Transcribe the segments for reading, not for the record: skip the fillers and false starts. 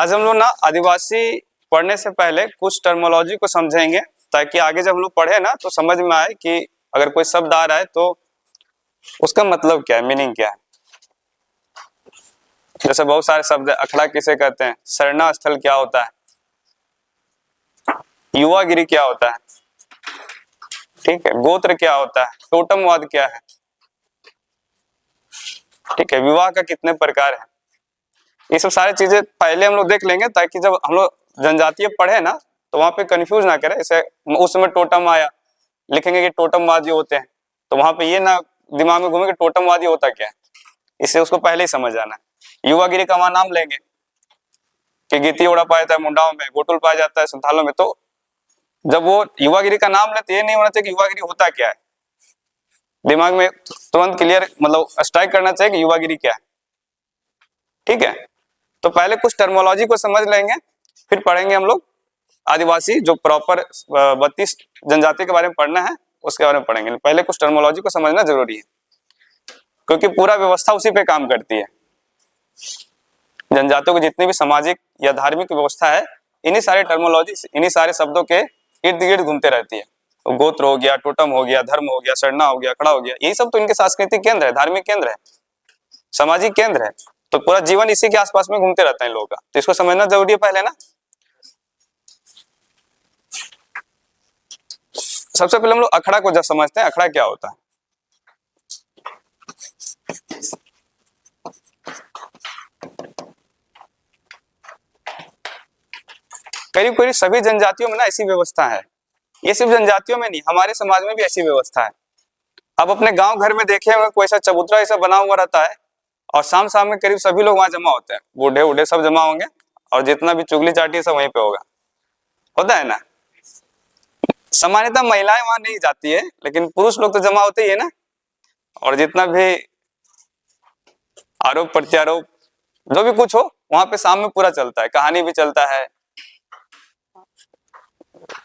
आज हम लोग ना आदिवासी पढ़ने से पहले कुछ टर्मोलॉजी को समझेंगे, ताकि आगे जब हम लोग पढ़े ना तो समझ में आए कि अगर कोई शब्द आ रहा है तो उसका मतलब क्या है, मीनिंग क्या है। जैसे बहुत सारे शब्द है, अखड़ा किसे कहते हैं, शरणा स्थल क्या होता है, युवागिरी क्या होता है, ठीक है, गोत्र क्या होता है, टोटमवाद क्या है, ठीक है, विवाह का कितने प्रकार है। ये सब सारी चीजें पहले हम लोग देख लेंगे, ताकि जब हम लोग जनजातीय पढ़े ना तो वहां पे कंफ्यूज ना करें। जैसे उस समय टोटम आया, लिखेंगे कि टोटमवादी होते हैं, तो वहां पे ये ना दिमाग में घूमे कि टोटमवादी होता क्या है, इससे उसको पहले ही समझ आना है। युवागिरी का वहां नाम लेंगे कि गीती ओढ़ा पाया जाता है मुंडाओं में, गोटुल पाया जाता है संथालों में, तो जब वो युवागिरी का नाम लेते ये नहीं होना चाहिए कि युवागिरी होता क्या है, दिमाग में तुरंत क्लियर मतलब स्ट्राइक करना चाहिए कि युवागिरी क्या है, ठीक है। तो पहले कुछ टर्मोलॉजी को समझ लेंगे, फिर पढ़ेंगे हम लोग आदिवासी जो प्रॉपर 32 जनजाति के बारे में पढ़ना है उसके बारे में पढ़ेंगे। पहले कुछ टर्मोलॉजी को समझना जरूरी है, क्योंकि पूरा व्यवस्था उसी पे काम करती है। जनजातियों की जितनी भी सामाजिक या धार्मिक व्यवस्था है, इन्हीं सारे टर्मोलॉजी, इन्हीं सारे शब्दों के इर्द गिर्द घूमते रहती है। तो गोत्र हो गया, टोटम हो गया, धर्म हो गया, शरणा हो गया, अखड़ा हो गया, यही सब तो इनके सांस्कृतिक केंद्र है, धार्मिक केंद्र है, सामाजिक केंद्र है। तो पूरा जीवन इसी के आसपास में घूमते रहता है इन लोगों का, तो इसको समझना जरूरी है पहले ना। सबसे पहले हम लोग अखड़ा को जब समझते हैं, अखड़ा क्या होता है। करीब करीब सभी जनजातियों में ना ऐसी व्यवस्था है, ये सिर्फ जनजातियों में नहीं, हमारे समाज में भी ऐसी व्यवस्था है। अब अपने गांव घर में देखे हुए कोई ऐसा चबूतरा ऐसा बना हुआ रहता है, और शाम शाम में करीब सभी लोग वहां जमा होते हैं, बूढ़े बूढ़े सब जमा होंगे, और जितना भी चुगली चाटी सब वहीं पे होगा, होता है ना। सामान्यतः महिलाएं वहां नहीं जाती है, लेकिन पुरुष लोग तो जमा होते ही है ना। और जितना भी आरोप प्रत्यारोप जो भी कुछ हो वहां पे शाम में पूरा चलता है, कहानी भी चलता है,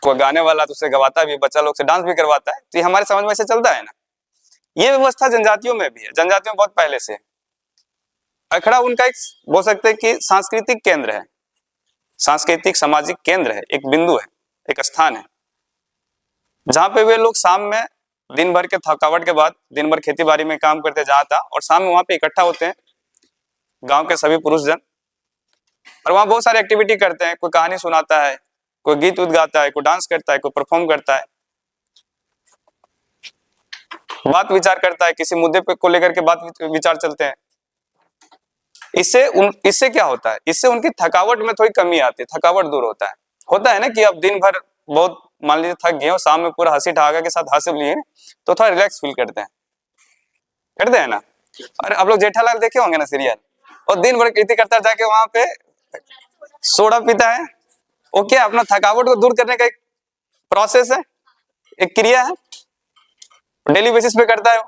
कोई गाने वाला तो उसे गवाता भी, बच्चा लोग से डांस भी करवाता है। तो ये हमारे समझ में ऐसे चलता है ना। ये व्यवस्था जनजातियों में भी है, जनजातियों में बहुत पहले से। अखड़ा उनका एक बोल सकते हैं कि सांस्कृतिक केंद्र है, सांस्कृतिक सामाजिक केंद्र है, एक बिंदु है, एक स्थान है, जहां पे वे लोग शाम में दिन भर के थकावट के बाद दिन भर खेती बाड़ी में काम करते जहां था, और शाम में वहां पे इकट्ठा होते हैं गांव के सभी पुरुष जन, और वहां बहुत सारी एक्टिविटी करते हैं। कोई कहानी सुनाता है, कोई गीत उत गाता है, कोई डांस करता है, कोई परफॉर्म करता है, बात विचार करता है, किसी मुद्दे पे को लेकर के बात विचार चलते हैं। इससे क्या होता है, इससे उनकी थकावट में थोड़ी कमी आती है, थकावट दूर होता है ना कि अब दिन भर बहुत मान लीजिए थक गए, शाम में पूरा हंसी ठहाका के साथ हंस लिए तो थोड़ा रिलैक्स फील करते हैं ना। और अब लोग जेठालाल देखे होंगे ना सीरियल, और दिन भर कीर्ति करता जाके वहां पे सोडा पीता है, वो क्या अपना थकावट को दूर करने का एक प्रोसेस है, एक क्रिया है, डेली बेसिस पे करता है।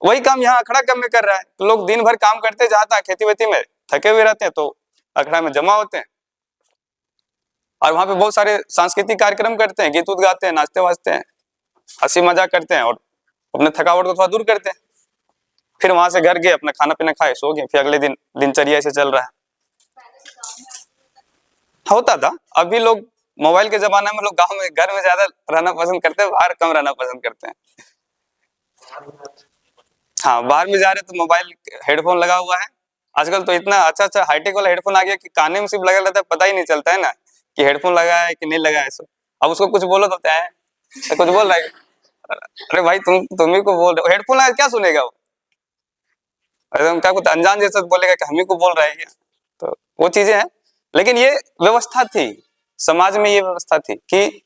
वही काम यहाँ अखड़ा कम में कर रहा है। तो लोग दिन भर काम करते जाता है, खेती वेती में थके हुए रहते हैं, तो अखड़ा में जमा होते हैं, और वहां पे बहुत सारे सांस्कृतिक कार्यक्रम करते हैं, गीत उत गाते हैं, नाचते वाचते हैं, हंसी मजाक करते हैं, और अपने थकावट को थोड़ा दूर करते हैं। फिर वहां से घर गए, अपना खाना पीना खाए, सो गए, फिर अगले दिन दिनचर्या ऐसे चल रहा है। होता था, अभी लोग मोबाइल के जमाने में लोग गांव में घर में ज्यादा रहना पसंद करते हैं, बाहर कम रहना पसंद करते हैं। हाँ, बाहर में जा रहे तो मोबाइल हेडफोन लगा हुआ है, आजकल तो इतना अच्छा अच्छा हाईटेक वाला हेडफोन आ गया कि काने में सिर्फ लगा रहता है, पता ही नहीं चलता है ना कि हेडफोन लगा है कि नहीं लगा है। सो अब उसको कुछ बोलो तो क्या है, कुछ बोल रहा है, अरे भाई तुम ही को बोल रहे हो, हेडफोन लगा क्या सुनेगा वो, एकदम क्या कुछ अनजान जैसा बोलेगा कि हम ही को बोल रहा है क्या। तो वो चीजें हैं, लेकिन ये व्यवस्था थी समाज में, ये व्यवस्था थी कि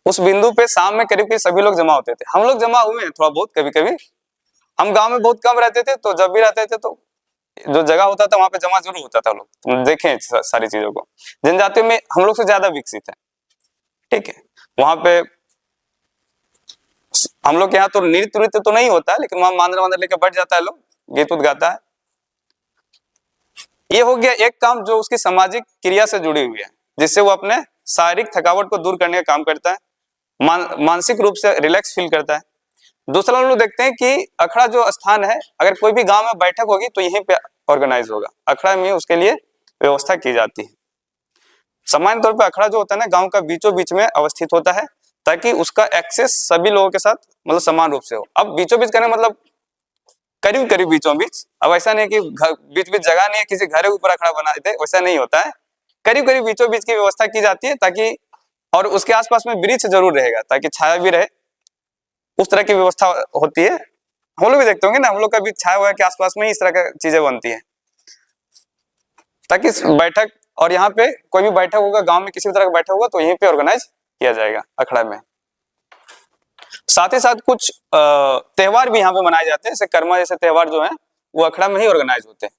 उस बिंदु पे शाम में करीब करीब सभी लोग जमा होते थे। हम लोग जमा हुए हैं थोड़ा बहुत, कभी कभी हम गांव में बहुत कम रहते थे, तो जब भी रहते थे तो जो जगह होता था वहां पे जमा जरूर होता था। लोग तुम देखें सारी चीजों को, जनजातियों में हम लोग से ज्यादा विकसित है, ठीक है। वहां पे हम लोग के यहाँ तो नृत्य तो नहीं होता है, लेकिन वहां मांदर वांदर लेकर बैठ जाता है, लोग गीत उत गाता है। ये हो गया एक काम जो उसकी सामाजिक क्रिया से जुड़ी हुई है, जिससे वो अपने शारीरिक थकावट को दूर करने का काम करता है, मानसिक रूप से रिलैक्स फील करता है। दूसरा हम लोग देखते हैं कि अखड़ा जो स्थान है, अगर कोई भी गांव में बैठक होगी तो यहीं पे ऑर्गेनाइज होगा, अखड़ा में उसके लिए व्यवस्था की जाती है। सामान्य तौर पर अखड़ा जो होता है ना गांव का बीचों बीच में अवस्थित होता है ताकि उसका एक्सेस सभी लोगों के साथ मतलब समान रूप से हो। अब बीचों बीच करने मतलब करीब करीब बीचों बीच, अब ऐसा नहीं कि बीच बीच जगह नहीं है किसी घर के ऊपर अखड़ा बना देते, वैसा नहीं होता है। करीब करीब बीचों बीच की व्यवस्था की जाती है ताकि, और उसके आसपास में वृक्ष जरूर रहेगा ताकि छाया भी रहे, उस तरह की व्यवस्था होती है। हम लोग भी देखते होंगे ना, हम लोग का भी छाया हुआ के आसपास में ही इस तरह की चीजें बनती है ताकि बैठक, और यहाँ पे कोई भी बैठक होगा गांव में किसी भी तरह का बैठक होगा तो यहीं पे ऑर्गेनाइज किया जाएगा अखड़ा में। साथ ही साथ कुछ त्योहार भी यहाँ पे मनाए जाते हैं, जैसे कर्मा जैसे त्योहार जो है वो अखड़ा में ही ऑर्गेनाइज होते हैं।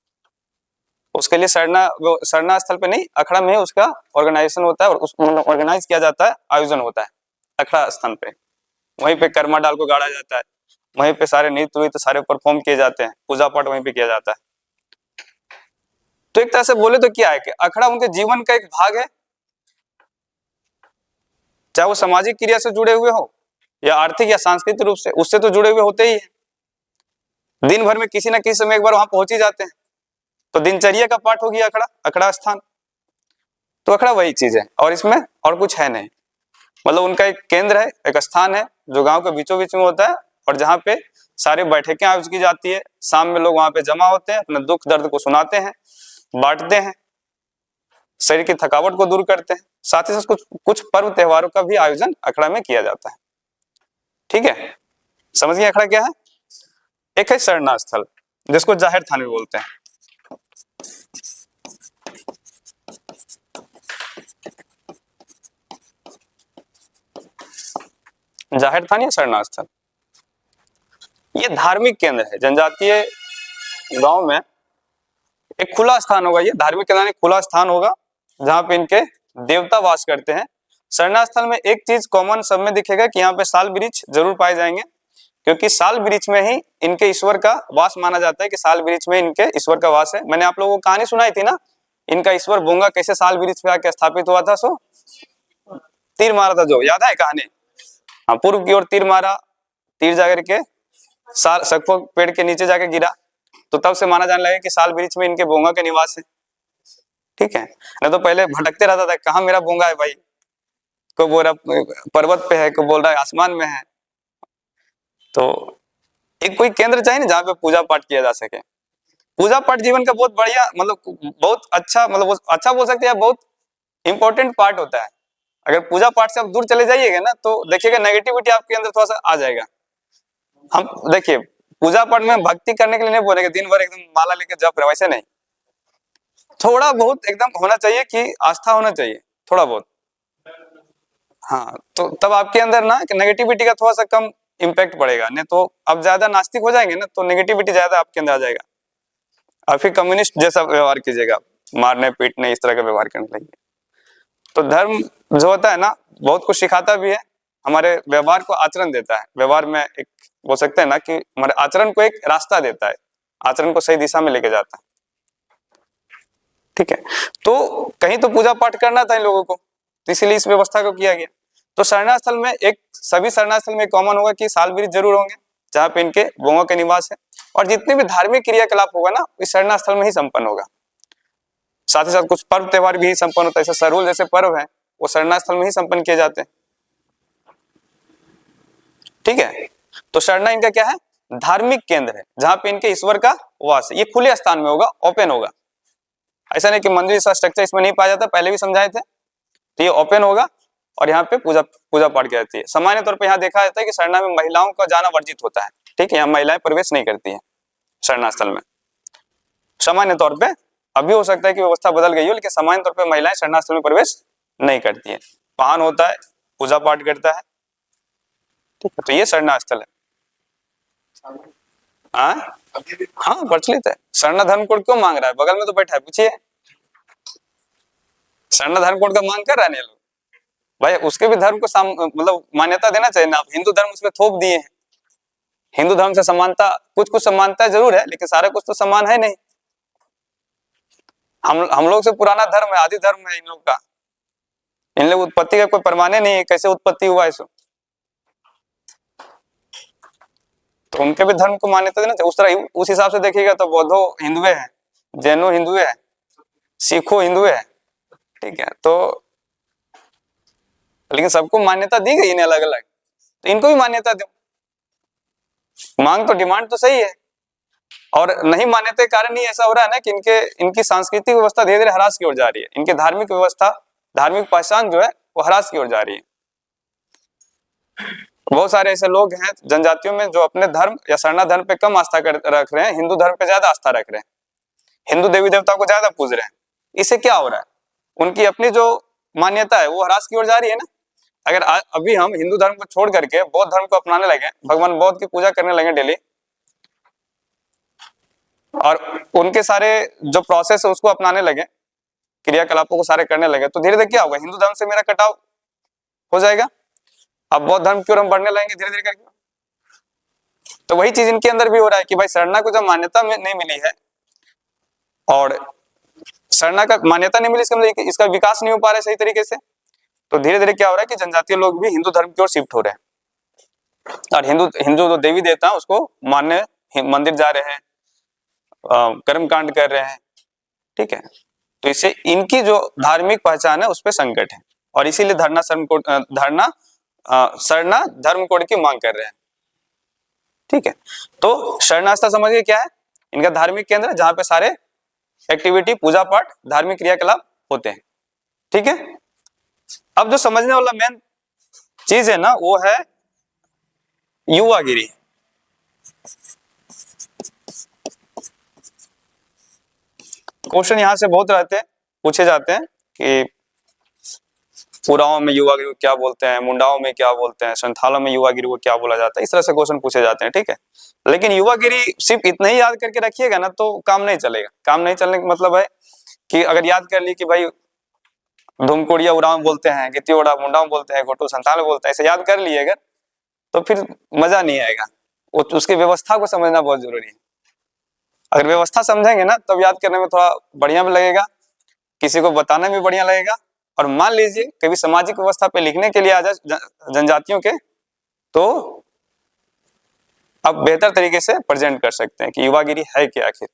उसके लिए सरना स्थल पे नहीं, अखड़ा में ही उसका ऑर्गेनाइजेशन होता है और उस मतलब ऑर्गेनाइज किया जाता है, आयोजन होता है अखड़ा स्थान पे। वहीं पे कर्मा डाल को गाड़ा जाता है, वहीं पे सारे नृत्य वित्य सारे परफॉर्म किए जाते हैं, पूजा पाठ वहीं पे किया जाता है। तो एक तरह से बोले तो क्या है कि अखड़ा उनके जीवन का एक भाग है, चाहे वो सामाजिक क्रिया से जुड़े हुए हो या आर्थिक या सांस्कृतिक रूप से, उससे तो जुड़े हुए होते ही है। दिन भर में किसी न किसी समय एक बार वहां पहुंच ही जाते हैं, तो दिनचर्या का पाठ हो गया अखड़ा, अखड़ा स्थान। तो अखड़ा वही चीज है और इसमें और कुछ है नहीं, मतलब उनका एक केंद्र है, एक स्थान है जो गांव के बीचों बीच में होता है और जहाँ पे सारी बैठकें आयोजित की जाती है। शाम में लोग वहां पे जमा होते हैं, अपने दुख दर्द को सुनाते हैं, बांटते हैं, शरीर की थकावट को दूर करते हैं। साथ ही साथ कुछ कुछ पर्व त्योहारों का भी आयोजन अखड़ा में किया जाता है। ठीक है, समझ गए अखड़ा क्या है? एक है सरना स्थल जिसको जाहिर थान भी बोलते हैं। जाहिर थान या सरना स्थल ये धार्मिक केंद्र है। जनजातीय गांव में एक खुला स्थान होगा, ये धार्मिक केंद्र एक खुला स्थान होगा जहां पे इनके देवता वास करते हैं। सरना स्थल में एक चीज कॉमन सब में दिखेगा कि यहाँ पे साल वृक्ष जरूर पाए जाएंगे, क्योंकि साल वृक्ष में ही इनके ईश्वर का वास माना जाता है कि साल वृक्ष में इनके ईश्वर का वास है। मैंने आप लोगों को कहानी सुनाई थी ना, इनका ईश्वर बोंगा कैसे साल वृक्ष पे आके स्थापित हुआ था, सो तीर मारा था, जो याद है कहानी? हाँ, पूर्व की ओर तीर मारा, तीर जाकर के साल सकफो पेड़ के नीचे जाके गिरा, तो तब से माना जाने लगा कि साल वृक्ष में इनके बोंगा के निवास है। ठीक है, नहीं तो पहले भटकते रहता था, कहाँ मेरा बोंगा है भाई, को बोल रहा पर्वत पे है, को बोल रहा है आसमान में है। तो एक कोई केंद्र चाहिए ना जहाँ पे पूजा पाठ किया जा सके। पूजा पाठ जीवन का बहुत बढ़िया मतलब बहुत अच्छा, मतलब अच्छा बोल सकते हैं, बहुत इंपॉर्टेंट पार्ट होता है। अगर पूजा पाठ से आप दूर चले जाइएगा ना तो देखिएगा नेगेटिविटी आपके अंदर थोड़ा सा आ जाएगा। हम देखिए पूजा पाठ में भक्ति करने के लिए नहीं बोलेंगे दिन भर एकदम माला लेके जप रहे, वैसे नहीं, थोड़ा बहुत एकदम होना चाहिए कि आस्था होना चाहिए थोड़ा बहुत। हाँ, तो तब आपके अंदर ना नेगेटिविटी का थोड़ा सा कम इम्पैक्ट पड़ेगा, नहीं तो आप ज्यादा नास्तिक हो जाएंगे ना तो नेगेटिविटी ज्यादा आपके अंदर आ जाएगा, और फिर कम्युनिस्ट जैसा व्यवहार कीजिएगा, मारने पीटने इस तरह का व्यवहार करने लगेंगे। तो धर्म जो होता है ना बहुत कुछ सिखाता भी है, हमारे व्यवहार को आचरण देता है। व्यवहार में एक बोल सकते हैं ना कि हमारे आचरण को एक रास्ता देता है, आचरण को सही दिशा में लेके जाता है। ठीक है, तो कहीं तो पूजा पाठ करना था इन लोगों को, तो इसीलिए इस व्यवस्था को किया गया। तो शरणा स्थल में एक सभी शरणा स्थल में कॉमन होगा कि साल वृक्ष जरूर होंगे जहाँ पे इनके बोंगों के निवास है, और जितने भी धार्मिक क्रियाकलाप होगा ना इस शरणा स्थल में ही संपन्न होगा। साथ ही साथ कुछ पर्व त्योहार भी संपन्न होता है, जैसे सरूल जैसे पर्व है वो शरणा स्थल में ही संपन्न किए जाते हैं। ठीक है, तो शरणा इनका क्या है? धार्मिक केंद्र है जहां पे इनके ईश्वर का वास है। ये खुले स्थान में होगा, ओपन होगा, ऐसा नहीं कि मंदिर जैसा स्ट्रक्चर इसमें नहीं पाया जाता, पहले भी समझाए थे। तो ये ओपन होगा और यहाँ पे पूजा पाठ की जाती है। सामान्य तौर पे यहाँ देखा जाता है कि शरणा में महिलाओं का जाना वर्जित होता है। ठीक है, यहाँ महिलाएं प्रवेश नहीं करती है शरणा स्थल में सामान्य तौर पे। अभी हो सकता है कि व्यवस्था बदल गई हो, लेकिन सामान्य तौर पे महिलाएं शरणा स्थल में प्रवेश नहीं करती है। वाहन होता है, पूजा पाठ करता है। ठीक है, तो ये शरणा स्थल है। हाँ प्रचलित है। शरणा धर्म कोड क्यों मांग रहा है? बगल में तो बैठा है, पूछिए। शरणा धर्म कोड का मांग कर रहा है लोग भाई, उसके भी धर्म को मतलब मान्यता देना चाहिए ना। हिंदू धर्म उसमें थोप दिए हैं। हिंदू धर्म से समानता कुछ समानता जरूर है, लेकिन सारा कुछ तो समान है नहीं। हम लोग से पुराना धर्म है, आदि धर्म है इन लोग का। इन लोग उत्पत्ति का कोई प्रमाण नहीं है, कैसे उत्पत्ति हुआ है। तो उनके भी धर्म को मान्यता देना चाहिए उस तरह। उस हिसाब से देखिएगा तो बौद्धो हिंदुए हैं, जैनो हिंदुए हैं, सिखो हिंदू है, ठीक है, तो लेकिन सबको मान्यता दी गई इन्हें अलग अलग, तो इनको भी मान्यता दो। मांग तो डिमांड तो सही है, और नहीं मान्यता के कारण ही ऐसा हो रहा है ना कि इनकी सांस्कृतिक व्यवस्था धीरे धीरे ह्रास की ओर जा रही है, इनकी धार्मिक व्यवस्था, धार्मिक पहचान जो है वो ह्रास की ओर जा रही है। बहुत सारे ऐसे लोग हैं जनजातियों में जो अपने धर्म या सरना धर्म पे कम आस्था रख रहे हैं, हिंदू धर्म पे ज्यादा आस्था रख रहे हैं, हिंदू देवी देवता को ज्यादा पूज रहे हैं। इससे क्या हो रहा है, उनकी अपनी जो मान्यता है वो ह्रास की ओर जा रही है ना। अगर अभी हम हिंदू धर्म को छोड़ करके बौद्ध धर्म को अपनाने लगे, भगवान बौद्ध की पूजा करने लगे डेली, और उनके सारे जो प्रोसेस है उसको अपनाने लगे, क्रियाकलापों को सारे करने लगे, तो धीरे धीरे क्या होगा, हिंदू धर्म से मेरा कटाव हो जाएगा। अब बौद्ध धर्म की ओर हम बढ़ने लगेंगे धीरे धीरे करके। तो वही चीज इनके अंदर भी हो रहा है कि भाई सरना को जब मान्यता नहीं मिली है, और सरना का मान्यता नहीं मिली, इसका मतलब इसका विकास नहीं हो पा रहा है सही तरीके से, तो धीरे धीरे क्या हो रहा है कि जनजातीय लोग भी हिंदू धर्म की ओर शिफ्ट हो रहे हैं, और हिंदू जो देवी देवता है उसको मानने मंदिर जा रहे हैं, कर्म कांड कर रहे हैं, ठीक है। तो इससे इनकी जो धार्मिक पहचान है उस पर संकट है, और इसीलिए सरना धर्म कोड की मांग कर रहे हैं, ठीक है। तो शरणास्था समझिए क्या है, इनका धार्मिक केंद्र जहां पे सारे एक्टिविटी, पूजा पाठ, धार्मिक क्रियाकलाप होते हैं, ठीक है। अब जो समझने वाला मेन चीज है ना वो है युवागिरी। क्वेश्चन यहां से बहुत रहते हैं, पूछे जाते हैं कि पुराओं में युवागिरी को क्या बोलते हैं, मुंडाओं में क्या बोलते हैं, संथालों में युवागिरी को क्या बोला जाता है, इस तरह से क्वेश्चन पूछे जाते हैं, ठीक है। लेकिन युवागिरी सिर्फ इतना ही याद करके रखिएगा ना तो काम नहीं चलेगा। काम नहीं चलने का मतलब है कि अगर याद कर ली कि भाई धूमकोड़िया उराव बोलते हैं, गितियोड़ा मुंडाओं बोलते हैं, गोटो संथाल बोलते हैं, ऐसे याद कर लिए अगर तो फिर मजा नहीं आएगा। उसकी व्यवस्था को समझना बहुत जरूरी है। अगर व्यवस्था समझेंगे ना तब याद करने में थोड़ा बढ़िया भी लगेगा, किसी को बताने में बढ़िया लगेगा। और मान लीजिए कभी सामाजिक व्यवस्था पे लिखने के लिए आ जाए जनजातियों के, तो आप बेहतर तरीके से प्रेजेंट कर सकते हैं कि युवागिरी है क्या आखिर,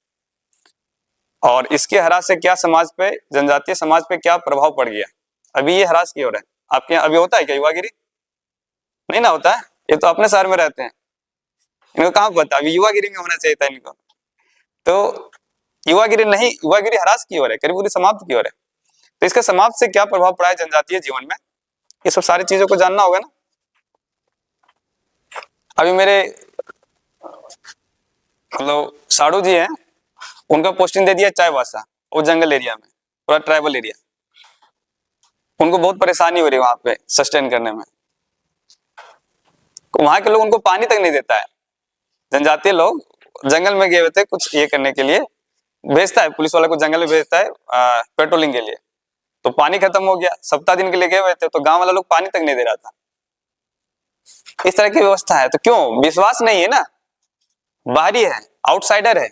और इसके ह्रास से क्या समाज पे, जनजातीय समाज पे क्या प्रभाव पड़ गया। अभी ये ह्रास की हो रहा है आपके यहाँ, अभी होता है क्या युवागिरी? नहीं ना होता है, ये तो अपने शहर में रहते हैं, इनको कहाँ पता, अभी युवागिरी में होना चाहिए था इनको। तो युवागिरी नहीं, युवागिरी ह्रास की ओर है, करीब पूरी समाप्त की ओर है। तो इसका समाप्त से क्या प्रभाव पड़ा है जनजातीय जीवन में, ये सब सारी चीजों को जानना होगा ना। अभी मेरे मतलब साड़ू जी हैं, उनका पोस्टिंग दे दिया चाईबासा, वो जंगल एरिया में, पूरा ट्राइबल एरिया, उनको बहुत परेशानी हो रही है वहां पे सस्टेन करने में। वहां के लोग उनको पानी तक नहीं देता है। जनजातीय लोग जंगल में गए हुए थे कुछ ये करने के लिए, भेजता है पुलिस वाला को जंगल में भेजता है पेट्रोलिंग के लिए, तो पानी खत्म हो गया, सप्ताह दिन के लिए गए हुए थे, तो गांव वाला लोग पानी तक नहीं दे रहा था। इस तरह की व्यवस्था है। तो क्यों? विश्वास नहीं है ना, बाहरी है, आउटसाइडर है।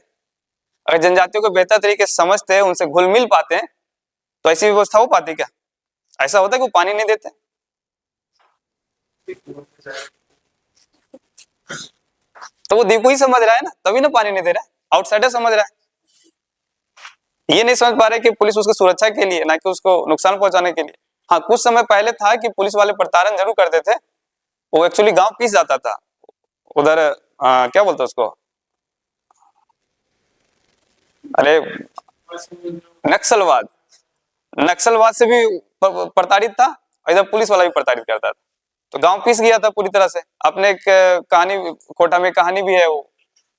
अगर जनजातियों को बेहतर तरीके से समझते हैं, उनसे घुल मिल पाते हैं, तो ऐसी व्यवस्था हो पाती क्या? ऐसा होता है कि वो पानी नहीं देते? तो वो दीपू ही समझ रहा है ना, तभी ना पानी नहीं दे रहा है, आउटसाइडर समझ रहा है। ये नहीं समझ पा रहे कि पुलिस उसकी सुरक्षा के लिए, ना कि उसको नुकसान पहुंचाने के लिए। हाँ, कुछ समय पहले था कि पुलिस वाले प्रताड़न जरूर करते थे, वो एक्चुअली गांव पीस जाता था उधर, क्या बोलते उसको, अरे नक्सलवाद, नक्सलवाद से भी प्रताड़ित था, इधर पुलिस वाला भी प्रताड़ित करता था। तो गांव पीस गया था पूरी तरह से। अपने एक कहानी, कोटा में कहानी भी है, वो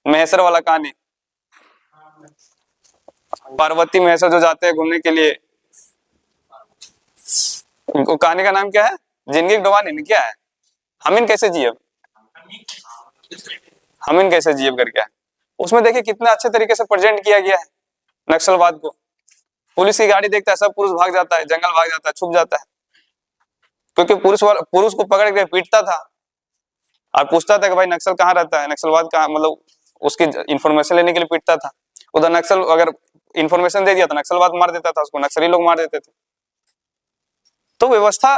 महेश्वर वाला कहानी, पार्वती महेश्वर जो जाते हैं घूमने के लिए, उनको कहानी का नाम क्या है, जिंदगी डुबानी क्या है, हमिन कैसे जिए, हमिन कैसे जिए करके है। उसमें देखिए कितना अच्छे तरीके से प्रेजेंट किया गया है नक्सलवाद को। पुलिस की गाड़ी देखता है, सब पुरुष भाग जाता है, जंगल भाग जाता है, छुप जाता है, क्योंकि पुरुष को पकड़ के पीटता था और पूछता था कि भाई नक्सल कहाँ रहता है, नक्सलवाद कहाँ, मतलब उसकी इंफॉर्मेशन लेने के लिए पीटता था। उधर नक्सल अगर इंफॉर्मेशन दे दिया तो नक्सलवाद मार देता था उसको, नक्सली लोग मार देते थे। तो व्यवस्था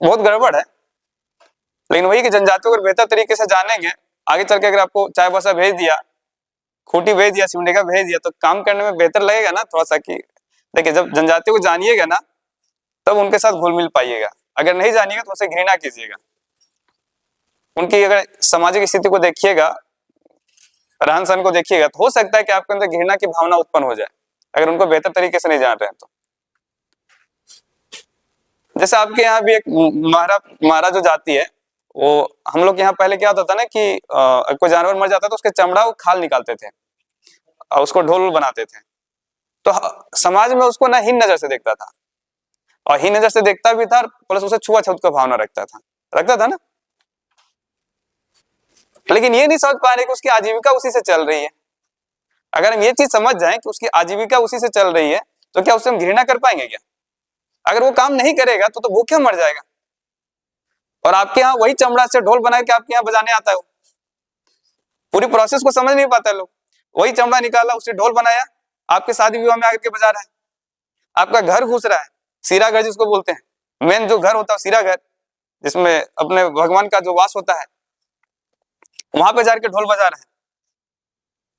बहुत गड़बड़ है। लेकिन वही कि जनजातियों को बेहतर तरीके से जानेंगे, आगे चल के अगर आपको चाईबासा भेज दिया, खूंटी भेज दिया, सिमडेगा भेज दिया, तो काम करने में बेहतर लगेगा ना थोड़ा सा, कि देखिए, जब जनजातियों को जानिएगा ना तब उनके साथ घुल मिल पाइएगा, अगर नहीं जानिएगा तो उनसे घृणा कीजिएगा। उनकी अगर सामाजिक स्थिति को देखिएगा, रहन सहन को देखिएगा, तो हो सकता है कि आपके अंदर घृणा की भावना उत्पन्न हो जाए, अगर उनको बेहतर तरीके से नहीं जान रहे हैं तो। जैसे आपके यहाँ भी एक महारा जो जाति है, वो हम लोग यहाँ पहले क्या होता था ना कि कोई जानवर मर जाता था तो उसके चमड़ा को खाल निकालते थे और उसको ढोल बनाते थे, तो समाज में उसको ना हीन नजर से देखता था, और हीन नजर से देखता भी था, प्लस उसे छुआछूत का भावना रखता था ना। लेकिन ये नहीं समझ पा रहे कि उसकी आजीविका उसी से चल रही है। अगर हम ये चीज समझ जाएं कि उसकी आजीविका उसी से चल रही है, तो क्या उससे हम घृणा कर पाएंगे क्या? अगर वो काम नहीं करेगा तो भूखे मर जाएगा। और आपके यहाँ वही चमड़ा से ढोल बना के आपके यहाँ बजाने आता है, पूरी प्रोसेस को समझ नहीं पाता लोग। वही चमड़ा निकाला, उससे ढोल बनाया, आपके शादी विवाह में आकर के बजा रहा है, आपका घर घुस रहा है, सीरा घर जिसको बोलते हैं, मेन जो घर होता है सीरा घर, जिसमें अपने भगवान का जो वास होता है, वहां पे जाकर ढोल बजा रहे हैं,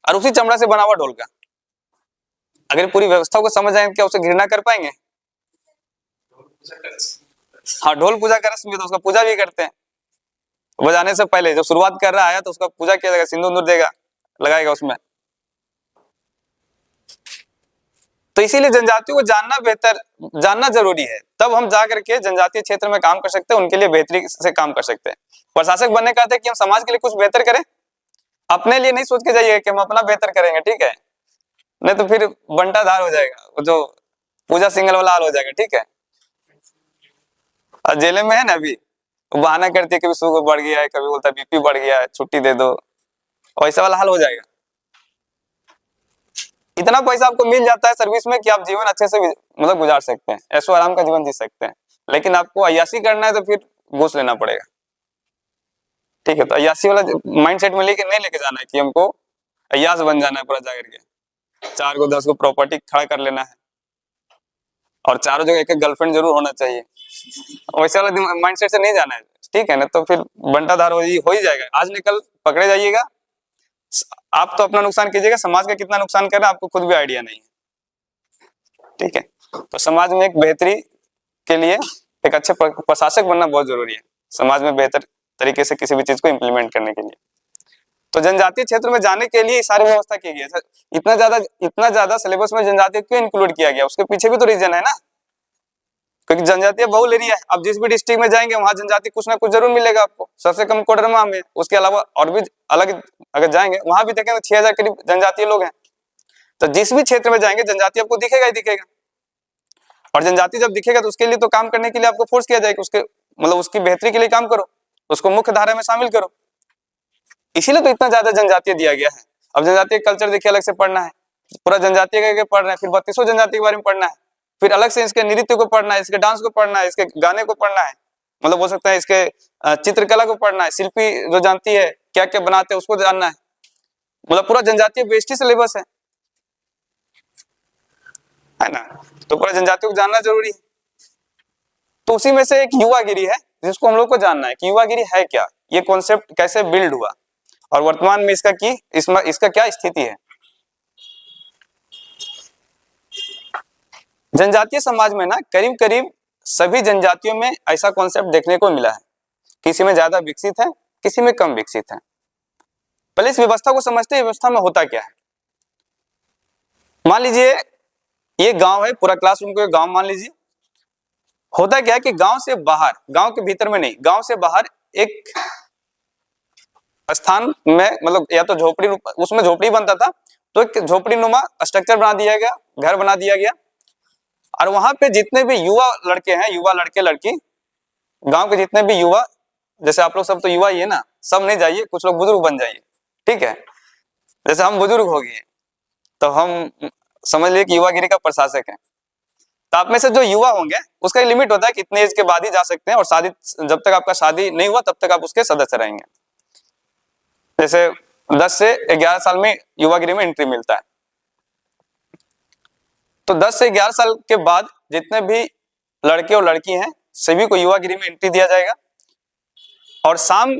और उसी चमड़ा से बना हुआ ढोल का। अगर पूरी व्यवस्था को समझ आए, क्या उसे घृणा कर पाएंगे? हाँ, ढोल पूजा का रस्म भी, तो उसका पूजा भी करते हैं। बजाने से पहले जब शुरुआत कर रहा है तो उसका पूजा किया जाएगा, सिंदूर देगा, लगाएगा उसमें। तो इसीलिए जनजातियों को जानना जरूरी है, तब हम जाकर के जनजातीय क्षेत्र में काम कर सकते हैं, उनके लिए बेहतरी से काम कर सकते हैं। प्रशासक बनने का है कि हम समाज के लिए कुछ बेहतर करें, अपने लिए नहीं सोच के जाइए कि हम अपना बेहतर करेंगे, ठीक है? नहीं तो फिर बंटाधार हो जाएगा, जो पूजा सिंगल वाला हाल हो जाएगा, ठीक है? और जेल में है ना अभी, बहाना करती है, कभी शुगर बढ़ गया है, कभी बोलता है बीपी बढ़ गया है, छुट्टी दे दो, वैसा वाला हाल हो जाएगा। इतना पैसा आपको मिल जाता है सर्विस में कि आप जीवन अच्छे से मतलब गुजार सकते हैं, ऐशो आराम का जीवन जी सकते हैं। लेकिन आपको अय्यासी करना है तो फिर घूस लेना पड़ेगा, ठीक है? तो अय्यासी वाला माइंडसेट में नहीं लेके जाना है कि हमको अय्यास बन जाना है पूरा जाकर के, 4 को 10 को प्रॉपर्टी खड़ा कर लेना है, और चारों जगह एक गर्लफ्रेंड जरूर होना चाहिए, वैसे वाला माइंडसेट से नहीं जाना है, ठीक है ना? तो फिर बंटाधार हो ही जाएगा, आज निकल पकड़े जाइएगा। आप तो अपना नुकसान कीजिएगा, समाज का कितना नुकसान कर रहा है आपको खुद भी आइडिया नहीं है, ठीक है? तो समाज में एक बेहतरी के लिए एक अच्छे प्रशासक बनना बहुत जरूरी है, समाज में बेहतर तरीके से किसी भी चीज को इम्प्लीमेंट करने के लिए। तो जनजातीय क्षेत्र में जाने के लिए सारी व्यवस्था की गई है। इतना ज्यादा सिलेबस में जनजातीय क्यों इंक्लूड किया गया, उसके पीछे भी तो रीजन है ना, क्योंकि जनजातीय बहुल एरिया है। अब जिस भी डिस्ट्रिक्ट में जाएंगे वहां जनजाति कुछ ना कुछ जरूर मिलेगा आपको, सबसे कम कोडरमा में, उसके अलावा और भी अलग अगर जाएंगे वहां भी देखेंगे 6000 करीब जनजातीय लोग हैं। तो जिस भी क्षेत्र में जाएंगे जनजाति आपको दिखेगा ही दिखेगा, और जनजाति जब दिखेगा तो उसके लिए तो काम करने के लिए आपको फोर्स किया जाएगा, उसके मतलब उसकी बेहतरी के लिए काम करो, उसको मुख्य धारा में शामिल करो। इसीलिए तो इतना ज्यादा जनजातीय दिया गया है। अब जनजातीय कल्चर देखिए, अलग से पढ़ना है, पूरा जनजातीय करके पढ़ रहे हैं, फिर 32 जनजाति के बारे में पढ़ना है, फिर अलग से इसके नृत्य को पढ़ना है, इसके डांस को पढ़ना है, इसके गाने को पढ़ना है, मतलब हो सकता है इसके चित्रकला को पढ़ना है, शिल्पी जो जानती है क्या क्या बनाते हैं उसको जानना है, मतलब पूरा जनजातीय बेस्ड सिलेबस है ना? तो पूरा जनजातियों को जानना जरूरी है। तो उसी में से एक युवागिरी है जिसको हम लोग को जानना है कि युवागिरी है क्या, ये कॉन्सेप्ट कैसे बिल्ड हुआ, और वर्तमान में इसका क्या स्थिति है। जनजातीय समाज में ना करीब करीब सभी जनजातियों में ऐसा कॉन्सेप्ट देखने को मिला है, किसी में ज्यादा विकसित है, किसी में कम विकसित है। पहले इस व्यवस्था को समझते हैं, व्यवस्था में होता क्या है। मान लीजिए ये गांव है, पूरा क्लासरूम को गांव मान लीजिए। होता क्या है कि गांव से बाहर, गांव के भीतर में नहीं, गांव से बाहर एक स्थान में, मतलब या तो झोपड़ी, उसमें झोपड़ी बनता था, तो एक झोपड़ी नुमा स्ट्रक्चर बना दिया गया, घर बना दिया गया, और वहां पे जितने भी युवा लड़के हैं, युवा लड़के लड़की, गांव के जितने भी युवा, जैसे आप लोग सब तो युवा ही है ना, सब नहीं जाइए, कुछ लोग बुजुर्ग बन जाइए, ठीक है? जैसे हम बुजुर्ग हो गए तो हम समझ लिए कि युवागिरी का प्रशासक है। तो आप में से जो युवा होंगे उसका लिमिट होता है कि इतने एज के बाद ही जा सकते हैं, और शादी जब तक आपका शादी नहीं हुआ तब तक आप उसके सदस्य रहेंगे। जैसे 10 से 11 साल में युवागिरी में एंट्री मिलता है, तो 10 से 11 साल के बाद जितने भी लड़के और लड़की हैं सभी को युवागिरी में एंट्री दिया जाएगा, और शाम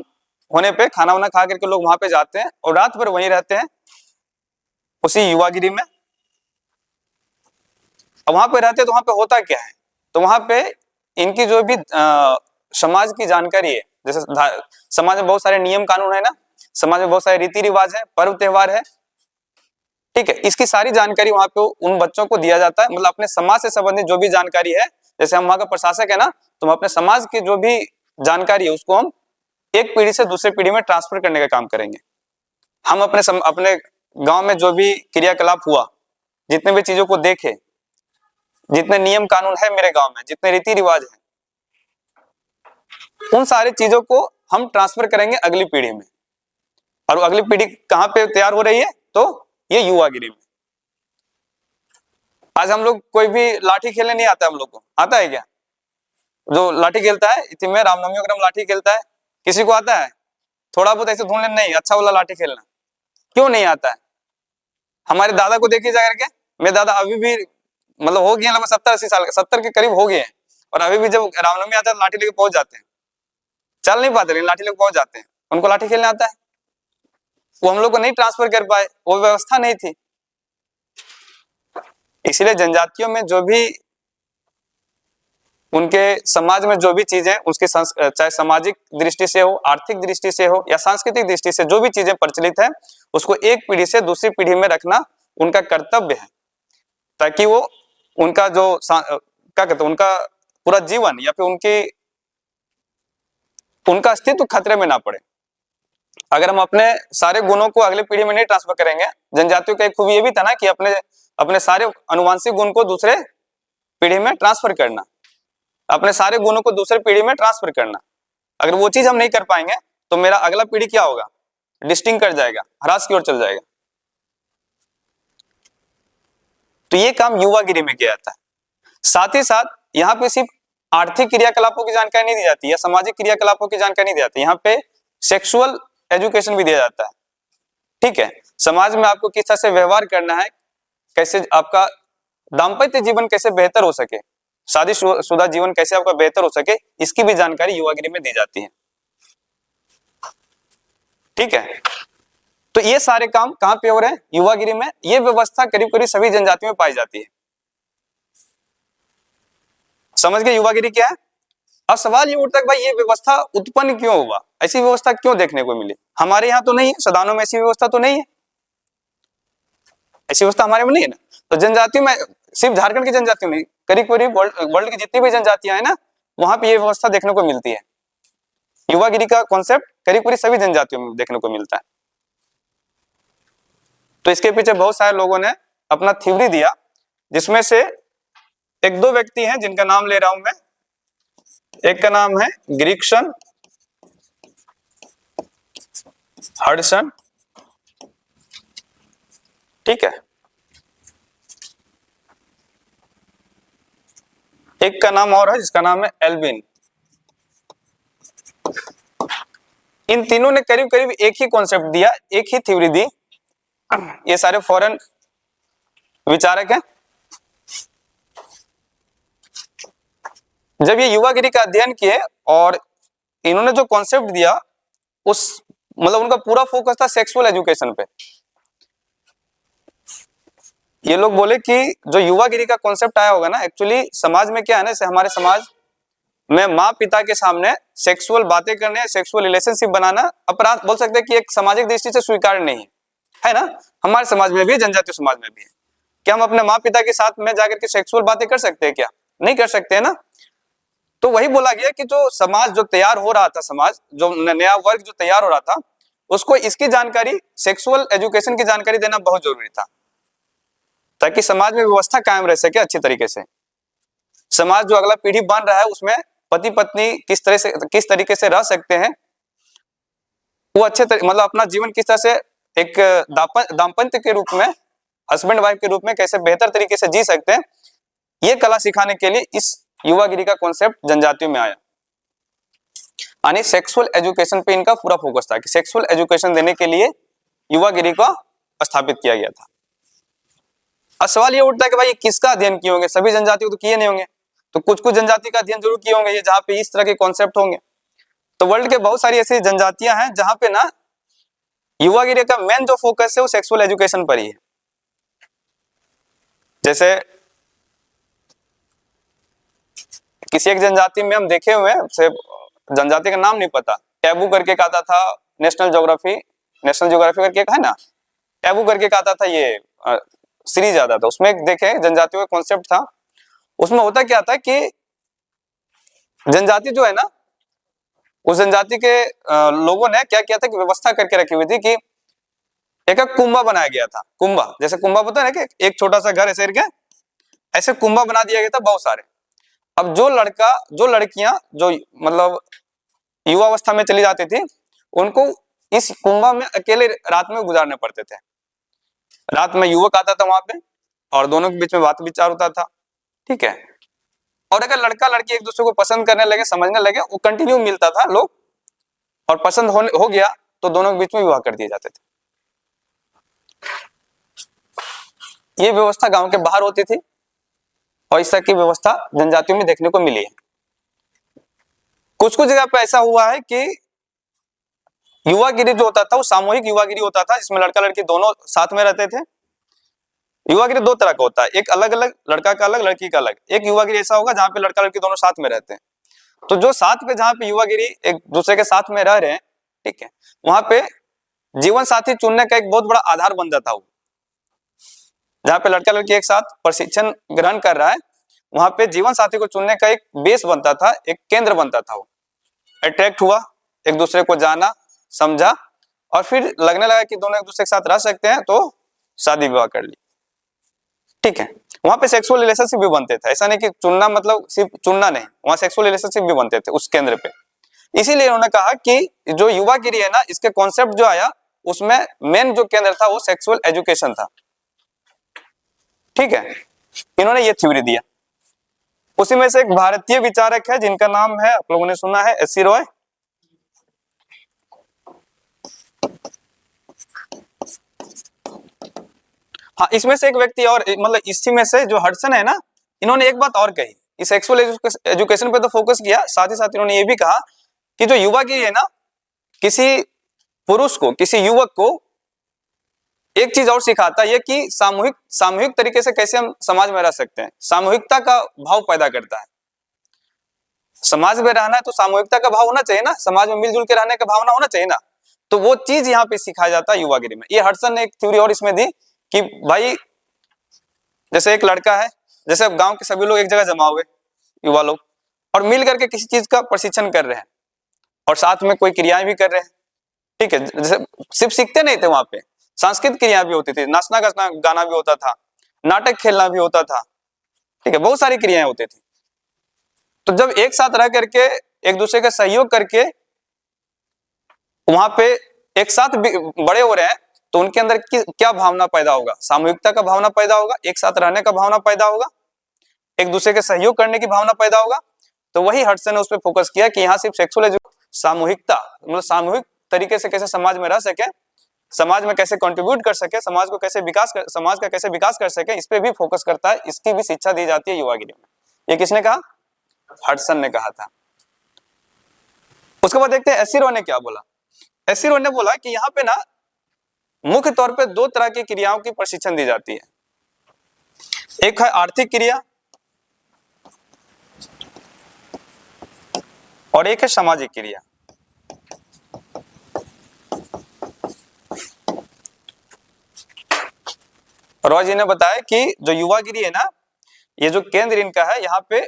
होने पे खाना वाना खा करके लोग वहां पे जाते हैं और रात भर वहीं रहते हैं उसी युवागिरी में। अब वहां पे रहते तो वहां पे होता क्या है, तो वहां पे इनकी जो भी समाज की जानकारी है, जैसे समाज में बहुत सारे नियम कानून है ना, समाज में बहुत सारे रीति रिवाज है, पर्व त्योहार है, ठीक है, इसकी सारी जानकारी वहां पे उन बच्चों को दिया जाता है। मतलब अपने समाज से संबंधित जो भी जानकारी है, जैसे हम वहां का प्रशासक है ना, तो हम अपने समाज की जो भी जानकारी है उसको हम एक पीढ़ी से दूसरे पीढ़ी में ट्रांसफर करने का काम करेंगे। हम अपने गांव में जो भी क्रियाकलाप हुआ, जितने भी चीजों को देखे, जितने नियम कानून है मेरे गांव में, जितने रीति रिवाज है, उन सारी चीजों को हम ट्रांसफर करेंगे अगली पीढ़ी में। और अगली पीढ़ी कहां पे तैयार हो रही है, तो ये युवागिरी में। आज हम लोग कोई भी लाठी खेलने नहीं आता, हम लोग को आता है क्या? जो लाठी खेलता है, इसी में रामनवमी वगैरह लाठी खेलता है, किसी को आता है? थोड़ा बहुत ऐसे ढूंढ लेना, नहीं अच्छा वाला लाठी खेलना, क्यों नहीं आता है? हमारे दादा को देखिए जा करके, मेरे दादा अभी भी मतलब हो गए लगभग 70-80 साल, 70 के करीब हो गए हैं, और अभी भी जब रामनवमी आता है तो लाठी लेके पहुंच जाते हैं। चल नहीं पाते लेकिन लाठी लेके पहुंच जाते हैं, उनको लाठी खेलने आता है। वो हम लोग को नहीं ट्रांसफर कर पाए, वो व्यवस्था नहीं थी। इसलिए जनजातियों में जो भी उनके समाज में जो भी चीजें उसकी चाहे सामाजिक दृष्टि से हो, आर्थिक दृष्टि से हो, या सांस्कृतिक दृष्टि से जो भी चीजें प्रचलित है, उसको एक पीढ़ी से दूसरी पीढ़ी में रखना उनका कर्तव्य है, ताकि वो उनका जो क्या कहते हैं, उनका पूरा जीवन या फिर उनका अस्तित्व खतरे में ना पड़े। अगर हम अपने सारे गुणों को अगले पीढ़ी में नहीं ट्रांसफर करेंगे, जनजातियों का एक खूबी ये भी था ना कि अपने सारे अनुवांशिक गुण को दूसरे पीढ़ी में ट्रांसफर करना, अपने सारे गुणों को दूसरे पीढ़ी में ट्रांसफर करना। अगर वो चीज हम नहीं कर पाएंगे तो मेरा अगला पीढ़ी क्या होगा, डिस्टिंग कर जाएगा, ह्रास की ओर चल जाएगा। तो ये काम युवागिरी में किया जाता है। साथ ही साथ यहाँ पे सिर्फ आर्थिक क्रियाकलापों की जानकारी नहीं दी जाती या सामाजिक क्रियाकलापों की जानकारी नहीं दी जाती, यहाँ पे सेक्सुअल एजुकेशन भी दिया जाता है। ठीक है, समाज में आपको किस तरह से व्यवहार करना है, कैसे आपका दाम्पत्य जीवन कैसे बेहतर हो सके, शादीशुदा जीवन कैसे आपका बेहतर हो सके, इसकी भी जानकारी युवागिरी में दी जाती है। ठीक है, तो ये सारे काम कहां पे हो रहे हैं, युवागिरी में। ये व्यवस्था करीब करीब सभी जनजातियों में पाई जाती है। समझ गए युवागिरी क्या है? अब सवाल ये उठता है कि भाई ये व्यवस्था उत्पन्न क्यों हुआ, ऐसी व्यवस्था क्यों देखने को मिली? हमारे यहाँ तो नहीं है, सदानों में ऐसी व्यवस्था तो नहीं है, ऐसी व्यवस्था हमारे में नहीं है ना। तो जनजातियों में, सिर्फ झारखंड की जनजातियों में, करीब करीब वर्ल्ड की जितनी भी जनजातियां है ना, वहां पे ये व्यवस्था देखने को मिलती है। युवागिरी का कॉन्सेप्ट करीब करीब सभी जनजातियों में देखने को मिलता है। तो इसके पीछे बहुत सारे लोगों ने अपना थ्योरी दिया, जिसमें से एक दो व्यक्ति हैं जिनका नाम ले रहा हूं मैं। एक का नाम है ग्रिक्सन हडसन, ठीक है, एक का नाम और है जिसका नाम है एल्विन। इन तीनों ने करीब करीब एक ही कॉन्सेप्ट दिया, एक ही थ्योरी दी। ये सारे फॉरेन विचारक हैं। जब ये युवागिरी का अध्ययन किए और इन्होंने जो कॉन्सेप्ट दिया, उस मतलब उनका पूरा फोकस था सेक्सुअल एजुकेशन पे। ये लोग बोले कि जो युवागिरी का कॉन्सेप्ट आया होगा ना, एक्चुअली समाज में क्या है ना, जैसे हमारे समाज में माँ पिता के सामने सेक्सुअल बातें करने, सेक्सुअल रिलेशनशिप बनाना अपराध, बोल सकते हैं कि एक सामाजिक दृष्टि से स्वीकार्य नहीं है ना। हमारे समाज में भी, जनजातीय समाज में भी है। क्या हम अपने माँ पिता के साथ में जाकर के सेक्सुअल बातें कर सकते हैं? क्या नहीं कर सकते है ना। तो वही बोला गया कि जो समाज जो तैयार हो रहा था, समाज जो नया वर्ग जो तैयार हो रहा था, उसको इसकी जानकारी, सेक्सुअल एजुकेशन की जानकारी देना बहुत जरूरी था, ताकि समाज में व्यवस्था कायम रह सके अच्छी तरीके से। समाज जो अगला पीढ़ी बन रहा है उसमें पति पत्नी किस तरीके से रह सकते हैं, वो अच्छे मतलब अपना जीवन किस तरह से एक दाम्पत्य के रूप में, हस्बैंड वाइफ के रूप में कैसे बेहतर तरीके से जी सकते हैं, ये कला सिखाने के लिए इस युवागिरी का कॉन्सेप्ट जनजातियों में आया। यानी सेक्सुअल एजुकेशन पे इनका पूरा फोकस था कि सेक्सुअल एजुकेशन देने के लिए युवागिरी को स्थापित किया गया था। अब सवाल ये उठता है कि भाई किसका अध्ययन किए होंगे? सभी जनजातियों तो किए नहीं होंगे, तो कुछ कुछ जनजाति का अध्ययन जरूर किए होंगे ये, जहाँ पे इस तरह के कॉन्सेप्ट होंगे। तो वर्ल्ड के बहुत सारी ऐसी जनजातियां हैं जहां पे ना युवागिरी का मेन जो फोकस है वो सेक्सुअल एजुकेशन पर ही है। जैसे किसी एक जनजाति में हम देखे हुए हैं, से जनजाति का नाम नहीं पता, टैबू करके एक आता था, नेशनल ज्योग्राफी करके एक है ना, टैबू करके एक आता था, ये सीरीज आता था, उसमें देखे जनजातियों का कॉन्सेप्ट था। उसमें होता क्या था कि जनजाति जो है ना, उस जनजाति के लोगों ने क्या किया था कि व्यवस्था करके रखी हुई थी कि एक कुंभा बनाया गया था। कुंभा, जैसे कुंभा पता है ना कि एक छोटा सा घर ऐसे करके ऐसे कुंभा बना दिया गया था बहुत सारे। अब जो लड़कियां जो मतलब युवा अवस्था में चली जाती थी, उनको इस कुंभा में अकेले रात में गुजारने पड़ते थे। रात में युवक आता था वहां पे और दोनों के बीच में बात विचार होता था, ठीक है। और अगर लड़का लड़की एक दूसरे को पसंद करने लगे, समझने लगे, वो कंटिन्यू मिलता था लोग, और पसंद हो गया तो दोनों के बीच में विवाह कर दिए जाते थे। ये व्यवस्था गांव के बाहर होती थी और इस तरह की व्यवस्था जनजातियों में देखने को मिली है। कुछ कुछ जगह पे ऐसा हुआ है कि युवागिरी जो होता था वो सामूहिक युवागिरी होता था, जिसमें लड़का लड़की दोनों साथ में रहते थे। युवागिरी दो तरह का होता है, एक अलग अलग, लड़का का अलग लड़की का अलग। एक युवागिरी ऐसा होगा जहाँ पे लड़का लड़की दोनों साथ में रहते हैं। तो जो साथ पे जहाँ पे युवागिरी एक दूसरे के साथ में रह रहे हैं, ठीक है, वहां पे जीवन साथी चुनने का एक बहुत बड़ा आधार बन जाता है। जहाँ पे लड़का लड़की एक साथ प्रशिक्षण ग्रहण कर रहा है, वहां पे जीवन साथी को चुनने का एक बेस बनता था, एक केंद्र बनता था। वो अट्रैक्ट हुआ, एक दूसरे को जाना, समझा, और फिर लगने लगा कि दोनों एक दूसरे के साथ रह सकते हैं, तो शादी विवाह कर ली, ठीक है। वहां पे सेक्सुअल रिलेशनशिप भी बनते थे, ऐसा नहीं कि चुनना मतलब सिर्फ चुनना नहीं, वहां सेक्सुअल रिलेशनशिप भी बनते थे उस केंद्र पे। इसीलिए उन्होंने कहा कि जो युवागिरी है ना, इसके कॉन्सेप्ट जो आया, उसमें मेन जो केंद्र था वो सेक्सुअल एजुकेशन था, ठीक है। इन्होंने ये थ्योरी दिया। उसी में से एक भारतीय विचारक है जिनका नाम है, आप लोगों ने सुना है, एस सी रॉय। हाँ, इसमें से एक व्यक्ति और, मतलब इसी में से जो हडसन है ना, इन्होंने एक बात और कही। इस सेक्सुअल एजुकेशन पे तो फोकस किया, साथ ही साथ इन्होंने ये भी कहा कि जो युवागिरी है ना, किसी पुरुष को, किसी युवक को एक चीज और सिखाता है कि सामूहिक तरीके से कैसे हम समाज में रह सकते हैं। सामूहिकता का भाव पैदा करता है। समाज में रहना है तो सामूहिकता का भाव होना चाहिए ना, समाज में मिलजुल के रहने का भावना होना चाहिए ना। तो वो चीज यहाँ पे सिखाया जाता है युवागिरी में। ये हडसन ने एक थ्योरी और इसमें दी कि भाई, जैसे एक लड़का है, जैसे गांव के सभी लोग एक जगह जमा हुए, युवा लोग, और मिल करके किसी चीज का प्रशिक्षण कर रहे हैं और साथ में कोई क्रियाएं भी कर रहे हैं, ठीक है। जैसे सिर्फ सीखते नहीं थे, वहां पे सांस्कृतिक क्रिया भी होती थी, नाचना गाना भी होता था, नाटक खेलना भी होता था, ठीक है, बहुत सारी क्रियाएं होती थी। तो जब एक साथ रह करके एक दूसरे का सहयोग करके वहां पे एक साथ बड़े हो रहे हैं, तो उनके अंदर क्या भावना पैदा होगा? सामूहिकता का भावना पैदा होगा, एक साथ रहने का भावना पैदा होगा, एक दूसरे के सहयोग करने की भावना पैदा होगा। तो वही हडसन ने उस पर फोकस किया कि यहाँ सिर्फ सेक्सुअल सामूहिकता, मतलब सामूहिक तरीके से कैसे समाज में रह सके, समाज में कैसे कंट्रीब्यूट कर सके, समाज का कैसे विकास कर सके, इस पे भी फोकस करता है। इसकी भी शिक्षा दी जाती है युवागिरी में। ये किसने कहा? हडसन ने कहा था। उसके बाद देखते हैं एस सी रॉय ने क्या बोला। एस सी रॉय ने बोला कि यहाँ पे ना मुख्य तौर पे दो तरह की क्रियाओं की प्रशिक्षण दी जाती है। एक है आर्थिक क्रिया और एक है सामाजिक क्रिया। रॉय जी ने बताया कि जो युवागिरी है ना, ये जो केंद्र इनका है, यहाँ पे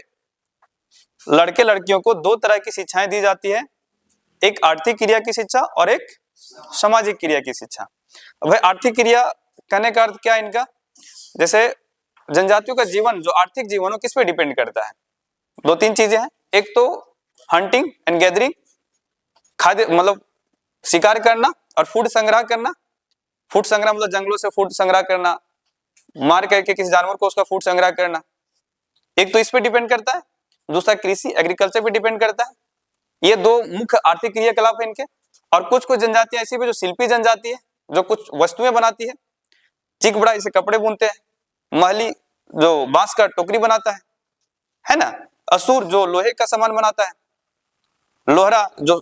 लड़के लड़कियों को दो तरह की शिक्षाएं दी जाती है, एक आर्थिक क्रिया की शिक्षा और एक सामाजिक क्रिया की शिक्षा। अब भाई आर्थिक क्रिया कहने का अर्थ क्या है इनका? जैसे जनजातियों का जीवन, जो आर्थिक जीवन हो, किस पे डिपेंड करता है? दो तीन चीजें हैं। एक तो हंटिंग एंड गैदरिंग, खाद्य मतलब शिकार करना, और फूड संग्रह करना। फूड संग्रह मतलब जंगलों से फूड संग्रह करना, मार करके किसी जानवर को उसका फूड संग्रह करना। एक तो इस पे डिपेंड करता है, दूसरा कृषि एग्रीकल्चर पे डिपेंड करता है। ये दो मुख्य आर्थिक क्रियाकलाप है इनके। और कुछ कुछ जनजातियां ऐसी भी जो शिल्पी जनजाति है, जो कुछ वस्तुएं बनाती है। चिकबड़ा इसे कपड़े बुनते हैं, महली जो बांस का टोकरी बनाता है ना, असुर जो लोहे का सामान बनाता है, लोहरा जो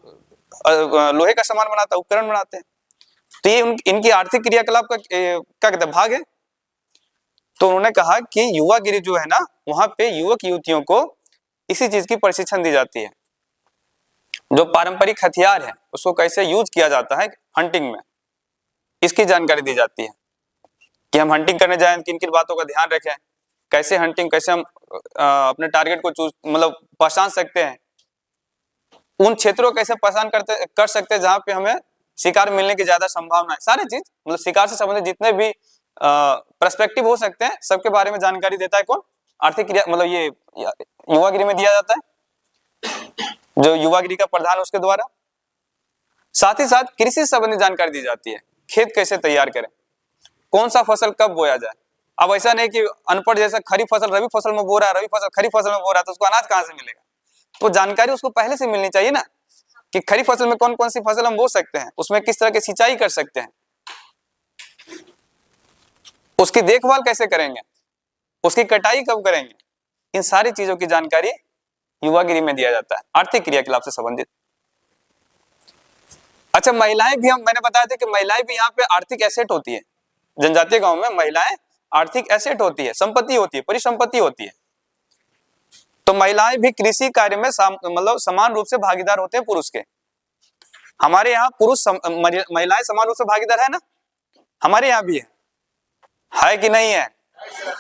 लोहे का सामान बनाता है, उपकरण बनाते हैं। तो ये इनकी आर्थिक क्रियाकलाप का क्या कहते हैं, भाग है। तो उन्होंने कहा कि युवागिरी जो है ना, वहां पे युवक युवतियों को इसी चीज की प्रशिक्षण दी जाती है। जो पारंपरिक हथियार है उसको कैसे यूज किया जाता है हंटिंग में, इसकी जानकारी दी जाती है कि हम हंटिंग करने जाएं किन किन बातों का ध्यान रखें, कैसे हंटिंग, कैसे हम अपने टारगेट को चूज मतलब पहचान सकते हैं, उन क्षेत्रों को कैसे पहचान कर सकते हैं जहां पे हमें शिकार मिलने की ज्यादा संभावना है। सारी चीज मतलब शिकार से संबंधित जितने भी पर्सपेक्टिव हो सकते हैं सबके बारे में जानकारी देता है कौन, आर्थिक क्रिया मतलब ये युवागिरी में दिया जाता है, जो युवागिरी का प्रधान उसके द्वारा। साथ ही साथ कृषि से संबंधित जानकारी दी जाती है, खेत कैसे तैयार करें, कौन सा फसल कब बोया जाए। अब ऐसा नहीं कि अनपढ़ जैसा खरीफ फसल रबी फसल में बो रहा है, रबी फसल खरीफ फसल में बो रहा है, तो उसको अनाज कहां से मिलेगा। तो जानकारी उसको पहले से मिलनी चाहिए ना कि खरीफ फसल में कौन कौन सी फसल हम बो सकते हैं, उसमें किस तरह की सिंचाई कर सकते हैं, उसकी देखभाल कैसे करेंगे, उसकी कटाई कब करेंगे, इन सारी चीजों की जानकारी युवागिरी में दिया जाता है आर्थिक क्रियाकलाप से संबंधित। अच्छा, महिलाएं भी, हम मैंने बताया था कि महिलाएं भी यहाँ पे आर्थिक एसेट होती है। जनजातीय गांव में महिलाएं आर्थिक एसेट होती है, संपत्ति होती है, परिसंपत्ति होती है। तो महिलाएं भी कृषि कार्य में मतलब समान रूप से भागीदार होते हैं पुरुष के। हमारे यहाँ पुरुष महिलाएं समान रूप से भागीदार है ना, हमारे यहाँ भी है कि नहीं है।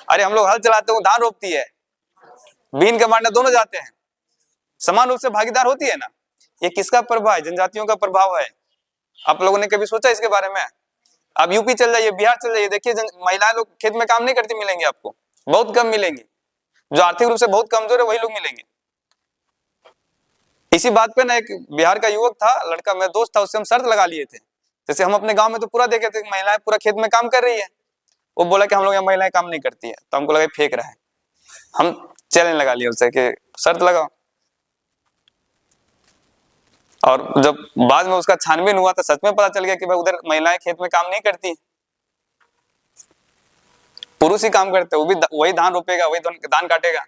अरे हम लोग हल चलाते हो, धान रोपती है, बीन के मारने दोनों जाते हैं, समान रूप से भागीदार होती है ना। ये किसका प्रभाव है, जनजातियों का प्रभाव है। आप लोगों ने कभी सोचा इसके बारे में? आप यूपी चल जाइए, बिहार चल जाइए, देखिए महिलाएं लोग खेत में काम नहीं करती मिलेंगे आपको, बहुत कम मिलेंगी। जो आर्थिक रूप से बहुत कमजोर है वही लोग मिलेंगे। इसी बात पे ना एक बिहार का युवक था, लड़का, मेरा दोस्त था, उससे हम शर्त लगा लिए थे। जैसे हम अपने गांव में तो पूरा देखे थे महिलाएं पूरा खेत में काम कर रही है, वो बोला कि हम लोग यहाँ महिलाएं काम नहीं करती है, तो हमको लगा फेंक रहा है। हम चैलेंज लगा लिए उससे कि शर्त लगाओ, और जब बाद में उसका छानबीन हुआ तो सच में पता चल गया कि भाई उधर महिलाएं खेत में काम नहीं करती, पुरुष ही काम करते, वो भी वही धान रोपेगा, वही धान काटेगा,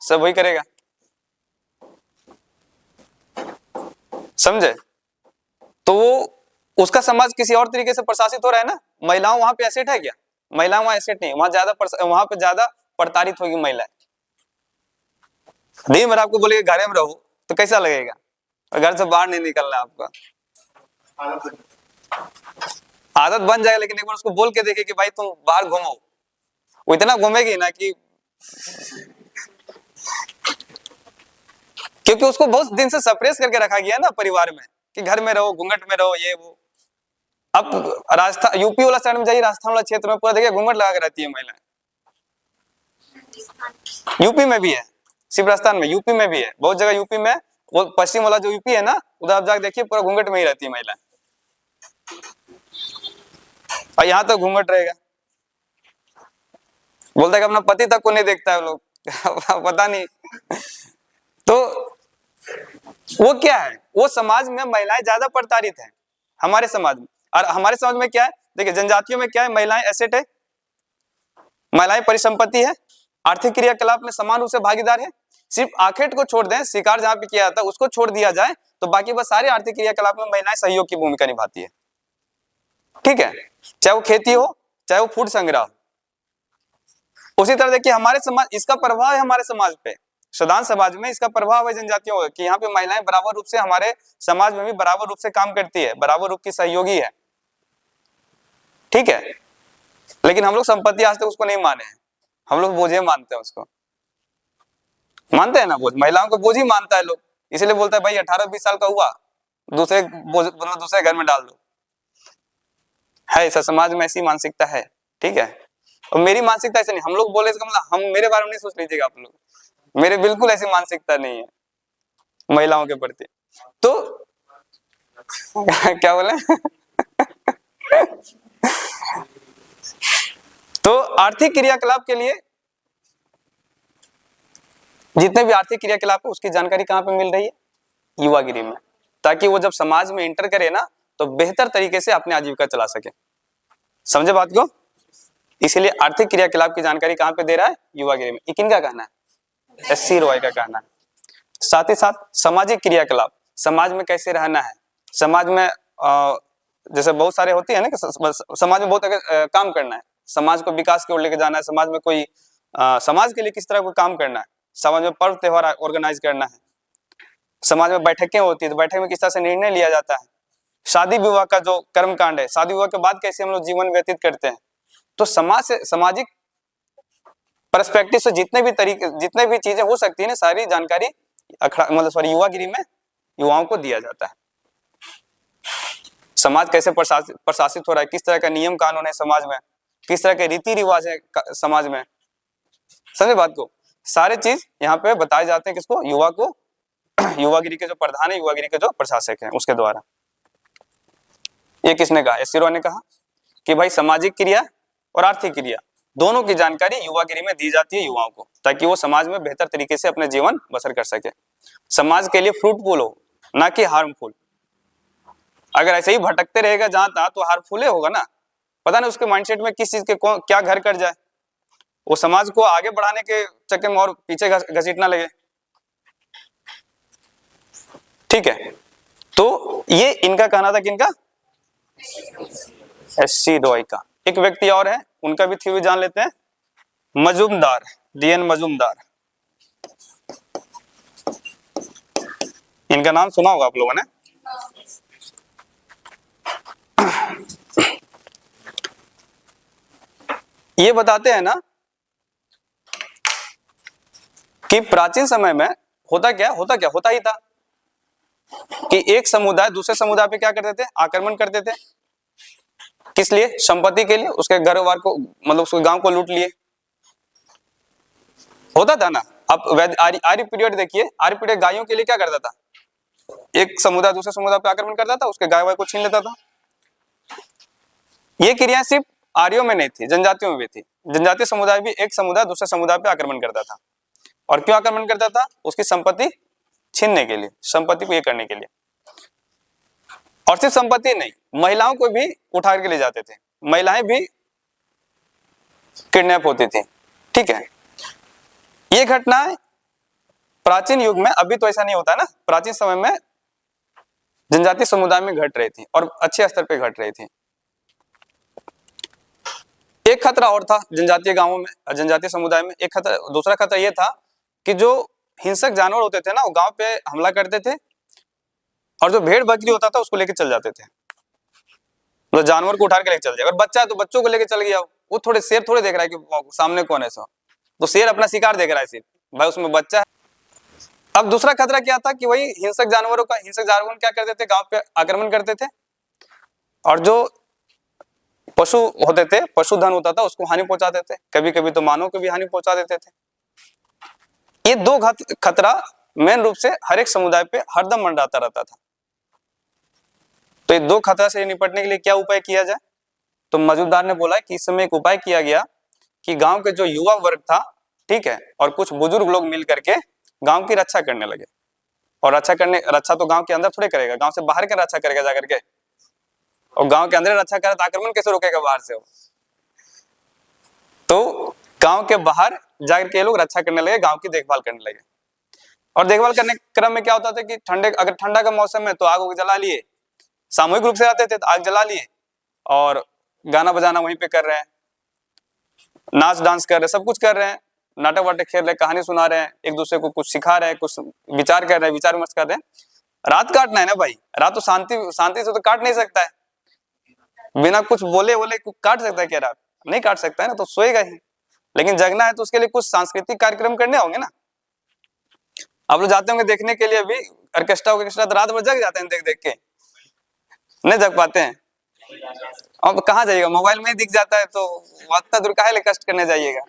सब वही करेगा। समझे? तो वो उसका समाज किसी और तरीके से प्रशासित हो रहा है ना। महिलाओं वहां पे एसेट है क्या? महिलाओं वहां एसेट नहीं, वहां पे ज्यादा प्रताड़ित होगी महिलाएं। दिन भर आपको बोलेगा घर में रहो तो कैसा लगेगा, और घर से बाहर नहीं निकलना आपका, आदत बन जाएगा। लेकिन एक बार उसको बोल के देखे कि भाई तुम बाहर घूमो, वो इतना घूमेगी ना कि क्योंकि उसको बहुत दिन से सप्रेस करके रखा गया ना परिवार में कि घर में रहो, घूंघट में रहो, ये वो। अब राजस्थान, यूपी वाला साइड में जाइए, राजस्थान वाला क्षेत्र में पूरा देखिए घूंघट लगा के रहती है महिलाएं। यूपी में भी है, सिर्फ राजस्थान में, यूपी में भी है, बहुत जगह यूपी में, वो पश्चिम वाला जो यूपी है ना, उधर आप जाके देखिए पूरा घूंघट में ही रहती है महिलाएं, और यहाँ तो घूंघट रहेगा। बोलता है कि अपना पति तक को नहीं देखता है लोग पता नहीं। तो वो क्या है, वो समाज में महिलाएं ज्यादा प्रताड़ित है हमारे समाज में। और हमारे समाज में क्या है, देखिए जनजातियों में क्या है, महिलाएं एसेट है, महिलाएं परिसंपत्ति है, आर्थिक क्रियाकलाप में समान रूप से भागीदार है। सिर्फ आखेट को छोड़ दें, शिकार जहां पे किया जाता है उसको छोड़ दिया जाए तो बाकी बस सारे आर्थिक क्रियाकलाप में महिलाएं सहयोग की भूमिका निभाती है। ठीक है, चाहे वो खेती हो, चाहे वो फूड संग्रह हो। उसी तरह देखिए हमारे समाज, इसका प्रभाव है हमारे समाज पे, सदान समाज में इसका प्रभाव है जनजातियों का, कि यहाँ पे महिलाएं बराबर रूप से हमारे समाज में भी बराबर रूप से काम करती है, बराबर रूप की सहयोगी है। ठीक है, लेकिन हम लोग संपत्ति आज तक उसको नहीं माने हैं, हम लोग बोझे मानते हैं उसको, मानते हैं ना बोझ, महिलाओं को बोझ ही मानता है लोग, इसलिए बोलता है भाई 18-20 साल का हुआ दूसरे घर में डाल दो। है ऐसा, समाज में ऐसी मानसिकता है। ठीक है, और मेरी मानसिकता ऐसे नहीं, हम लोग बोले इसका मतलब हम, मेरे बारे में नहीं सोच लीजिएगा आप लोग, मेरे बिल्कुल ऐसी मानसिकता नहीं है महिलाओं के प्रति। तो क्या बोले तो आर्थिक क्रियाकलाप के लिए, जितने भी आर्थिक क्रियाकलाप है उसकी जानकारी कहां पे मिल रही है, युवागिरी में, ताकि वो जब समाज में एंटर करे ना तो बेहतर तरीके से अपनी आजीविका चला सके। समझे बात को? इसीलिए आर्थिक क्रियाकलाप की जानकारी कहां पे दे रहा है, युवागिरी में। किनका कहना है? एस.सी. रॉय का कहना है। साथ ही साथ सामाजिक क्रियाकलाप, समाज में कैसे रहना है, समाज में जैसे बहुत सारे होती है ना कि समाज में बहुत काम करना है, समाज को विकास की ओर लेके जाना है, समाज में कोई समाज के लिए किस तरह कोई काम करना है, समाज में पर्व त्योहार ऑर्गेनाइज करना है, समाज में बैठकें होती है तो बैठक में किस तरह से निर्णय लिया जाता है, शादी विवाह का जो कर्मकांड है, शादी विवाह के बाद कैसे हम लोग जीवन व्यतीत करते हैं। तो समाज से, सामाजिक पर्सपेक्टिव से जितने भी चीजें हो सकती है ना, सारी जानकारी मतलब युवागिरी में युवाओं को दिया जाता है। समाज कैसे प्रशासित हो रहा है, किस तरह का नियम कानून है समाज में, किस तरह के रीति रिवाज है समाज में, समझे बात को। सारे चीज यहाँ पे बताए जाते हैं किसको, युवा को, युवागिरी के जो प्रधान है, युवागिरी के जो प्रशासक हैं उसके द्वारा। ये किसने कहा, एसिरो ने कहा कि भाई सामाजिक क्रिया और आर्थिक क्रिया दोनों की जानकारी युवागिरी में दी जाती है युवाओं को, ताकि वो समाज में बेहतर तरीके से अपने जीवन बसर कर सके, समाज के लिए फ्रूटफुल हो, ना कि हार्मफुल। अगर ऐसे ही भटकते रहेगा जहां तहां तो हार्मफुल होगा ना, पता नहीं उसके माइंडसेट में किस चीज के क्या घर कर जाए, वो समाज को आगे बढ़ाने के चक्कर में और पीछे घसीटना लगे। ठीक है, तो ये इनका कहना था, किनका, एस.सी. रॉय का। एक व्यक्ति और है, उनका भी थ्योरी जान लेते हैं, मजूमदार, डी.एन. मजूमदार। इनका नाम सुना होगा आप लोगों ने। ये बताते हैं ना कि प्राचीन समय में होता ही था कि एक समुदाय दूसरे समुदाय पे क्या करते थे, आक्रमण करते थे। किस लिए, संपत्ति के लिए, उसके घर वार को, मतलब उसके गांव को लूट लिए, होता था ना। अब आर्य पीरियड देखिए, आर्य पीरियड गायों के लिए क्या करता था, एक समुदाय दूसरे समुदाय पे आक्रमण करता था, उसके गाय वाय को छीन लेता था। ये क्रियाएं सिर्फ आर्यों में नहीं थी, जनजातियों में भी थी। जनजातीय समुदाय भी एक समुदाय दूसरे समुदाय पे आक्रमण करता था, और क्यों आक्रमण करता था, उसकी संपत्ति छीनने के लिए, संपत्ति को ये करने के लिए। और सिर्फ संपत्ति नहीं, महिलाओं को भी उठा के ले जाते थे, महिलाएं भी किडनैप होती थी। ठीक है, ये घटनाएं प्राचीन युग में, अभी तो ऐसा नहीं होता ना, प्राचीन समय में जनजातीय समुदाय में घट रही थी और अच्छे स्तर पे घट रही थी। एक खतरा और था जनजातीय गांवों में, जनजातीय समुदाय में एक खतरा, दूसरा खतरा यह था कि जो हिंसक जानवर होते थे ना, वो गांव पे हमला करते थे, और जो भेड़ बकरी होता था उसको लेके चल जाते थे। तो जानवर को उठा के लेके चल जाए, और बच्चा है तो बच्चों को लेके चल गया, वो थोड़े शेर थोड़े देख रहा है कि सामने कौन है, सो तो शेर अपना शिकार देख रहा है, सिर्फ भाई उसमें बच्चा है। अब दूसरा खतरा क्या था कि वही हिंसक जानवर क्या करते थे, गांव पे आक्रमण करते थे, और जो पशु होते थे, पशुधन होता था, उसको हानि पहुंचाते थे, कभी कभी तो मानव को भी हानि पहुंचा देते थे। ये दो खतरा मेन रूप से हर एक समुदाय पे हरदम मंडराता रहता था। तो ये दो खतरा से निपटने के लिए क्या उपाय किया जाए, तो मजूमदार ने बोला कि इस समय एक उपाय किया गया कि गांव के जो युवा वर्ग था, ठीक है, और कुछ बुजुर्ग लोग मिल करके गांव की रक्षा करने लगे। और रक्षा तो गांव के अंदर थोड़े करेगा, गांव से बाहर का रक्षा करेगा जाकर के, और गांव के अंदर रक्षा करे तो आक्रमण कैसे रोकेगा बाहर से। तो गांव के बाहर जाकर के लोग रक्षा करने लगे, गांव की देखभाल करने लगे। और देखभाल करने के क्रम में क्या होता था कि अगर ठंडा का मौसम है तो आग जला लिए, सामूहिक रूप से रहते थे तो आग जला लिए, और गाना बजाना वहीं पे कर रहे हैं, नाच डांस कर रहे हैं, सब कुछ कर रहे हैं, नाटक वाटक खेल रहे हैं, कहानी सुना रहे हैं, एक दूसरे को कुछ सिखा रहे हैं, कुछ विचार कर रहे हैं, विचार विमर्श कर रहे हैं। रात काटना है ना भाई, रात तो शांति से तो काट नहीं सकता है, बिना कुछ बोले काट सकता है क्या रात, नहीं काट सकता है ना, तो सोएगा ही। लेकिन जगना है तो उसके लिए कुछ सांस्कृतिक कार्यक्रम करने होंगे ना। आप लोग जाते होंगे देखने के लिए, अभी ऑर्केस्ट्रा तो रात भर जग जाते हैं, देख देख के नहीं जग पाते हैं। अब कहाँ जाइएगा, मोबाइल में ही दिख जाता है, तो इतना दूर काहे कष्ट करने जाइएगा।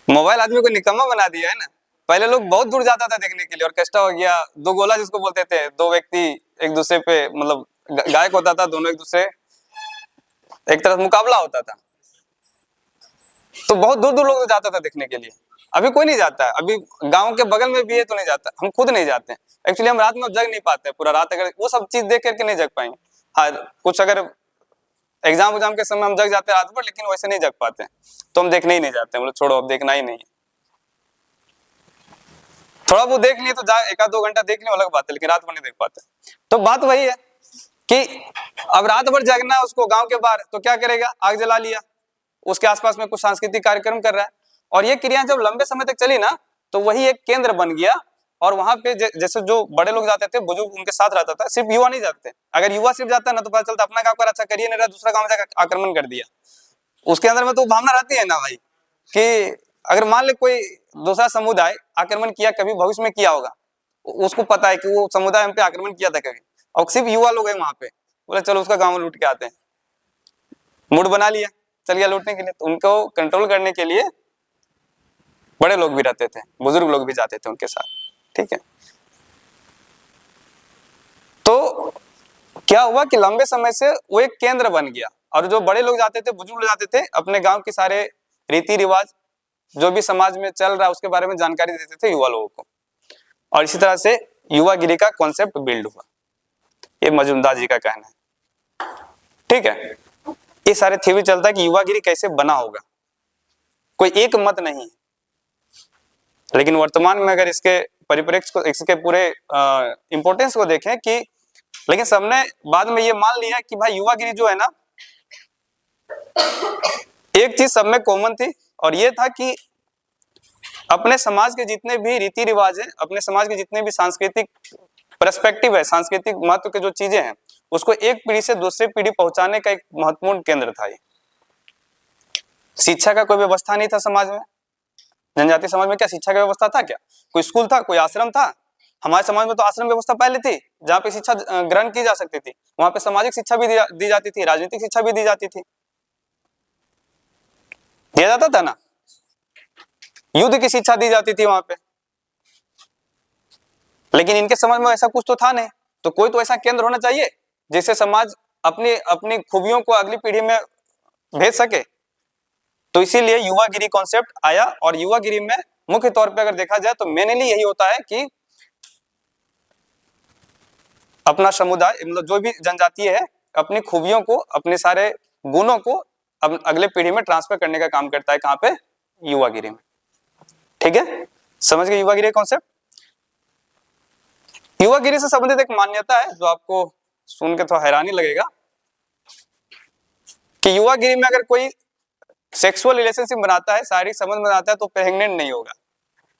मोबाइल आदमी को निकम्मा बना दिया है ना। पहले लोग बहुत दूर जाता था देखने के लिए, ऑर्केस्ट्रा हो गया, दो गोला जिसको बोलते थे, दो व्यक्ति एक दूसरे पे मतलब गायक होता था, दोनों एक दूसरे एक तरफ मुकाबला होता था, तो बहुत दूर दूर लोग जाता था देखने के लिए। अभी कोई नहीं जाता है, अभी गांव के बगल में भी है तो नहीं जाता, हम खुद नहीं जाते हैं। एक्चुअली हम रात में जग नहीं पाते पूरा रात, अगर वो सब चीज देख करके नहीं जग पाएंगे। हाँ, कुछ अगर एग्जाम के समय हम जग जाते हैं रात भर, लेकिन वैसे नहीं जग पाते हैं, तो हम देखने ही नहीं जाते, मतलब छोड़ो अब देखना ही नहीं है। थोड़ा बहुत देख लिए तो एक आध 2 घंटा देख लिए अलग बात है, लेकिन रात भर नहीं देख पाते। तो बात वही है कि अब रात भर जगना है उसको गांव के बाहर, तो क्या करेगा, आग जला लिया, उसके आसपास में कुछ सांस्कृतिक कार्यक्रम कर रहा है, और ये क्रियाएं जब लंबे समय तक चली ना तो वही एक केंद्र बन गया। और वहां पे जैसे जो बड़े लोग जाते थे, बुजुर्ग उनके साथ रहता था, सिर्फ युवा नहीं जाते। अगर युवा सिर्फ जाता ना तो पता चलता अपना गांव का अच्छा करिए, नहीं रहा दूसरा गांव में जाकर आक्रमण कर दिया। उसके अंदर में तो भावना रहती है ना भाई कि अगर मान ले कोई दूसरा समुदाय आक्रमण किया, कभी भविष्य में किया होगा, उसको पता है कि वो समुदाय हम पे आक्रमण किया था कभी, और सिर्फ युवा लोग हैं वहां पे, बोले चलो उसका गांव लूट के आते हैं, मूड बना लिया, चल गया लूटने के लिए। तो उनको कंट्रोल करने के लिए बड़े लोग भी रहते थे, बुजुर्ग लोग भी जाते थे उनके साथ, ठीक है। तो क्या हुआ कि लंबे समय से वो एक केंद्र बन गया, और जो बड़े लोग जाते थे, बुजुर्ग लोग जाते थे, अपने गांव के सारे रीति रिवाज जो भी समाज में चल रहा है उसके बारे में जानकारी देते थे युवा लोगों को। और इसी तरह से युवागिरी का कॉन्सेप्ट बिल्ड हुआ, ये मजूमदार जी का कहना है, ठीक है। ये सारे थ्योरी चलता है कि युवागिरी कैसे बना होगा, कोई एक मत नहीं है। लेकिन वर्तमान में अगर इसके परिप्रेक्ष्य को, इसके पूरे इंपोर्टेंस को देखें कि, लेकिन सबने बाद में ये मान लिया कि भाई युवागिरी जो है ना, एक चीज सब में कॉमन थी, और ये था कि अपने समाज के जितने भी रीति रिवाज है, अपने समाज के जितने भी सांस्कृतिक पर्सपेक्टिव है, सांस्कृतिक महत्व के जो चीजें हैं, उसको एक पीढ़ी से दूसरी पीढ़ी पहुंचाने का एक महत्वपूर्ण केंद्र था ये। शिक्षा का कोई व्यवस्था नहीं था समाज में, जनजाति समाज में क्या शिक्षा का व्यवस्था था? क्या कोई स्कूल था, कोई आश्रम था? हमारे समाज में तो आश्रम व्यवस्था पहले थी, जहाँ पे शिक्षा ग्रहण की जा सकती थी, वहां पे सामाजिक शिक्षा भी दी जाती थी, राजनीतिक शिक्षा भी दी जाती थी, दिया जाता था ना, युद्ध की शिक्षा दी जाती थी वहां पे। लेकिन इनके समाज में ऐसा कुछ तो था नहीं, तो कोई तो ऐसा केंद्र होना चाहिए जिससे समाज अपनी अपनी खूबियों को अगली पीढ़ी में भेज सके। तो इसीलिए युवागिरी कॉन्सेप्ट आया, और युवागिरी में मुख्य तौर पे अगर देखा जाए तो मेनली यही होता है कि अपना समुदाय, मतलब जो भी जनजातीय है, अपनी खूबियों को, अपने सारे गुणों को अब अगले पीढ़ी में ट्रांसफर करने का काम करता है। कहाँ पे? युवागिरी में, ठीक है। समझ गए युवागिरी कॉन्सेप्ट? युवागिरी से संबंधित एक मान्यता है जो आपको सुन के थोड़ा हैरानी लगेगा कि युवागिरी में अगर कोई सेक्सुअल रिलेशनशिप बनाता है, शारीरिक संबंध बनाता है, तो प्रेग्नेंट नहीं होगा,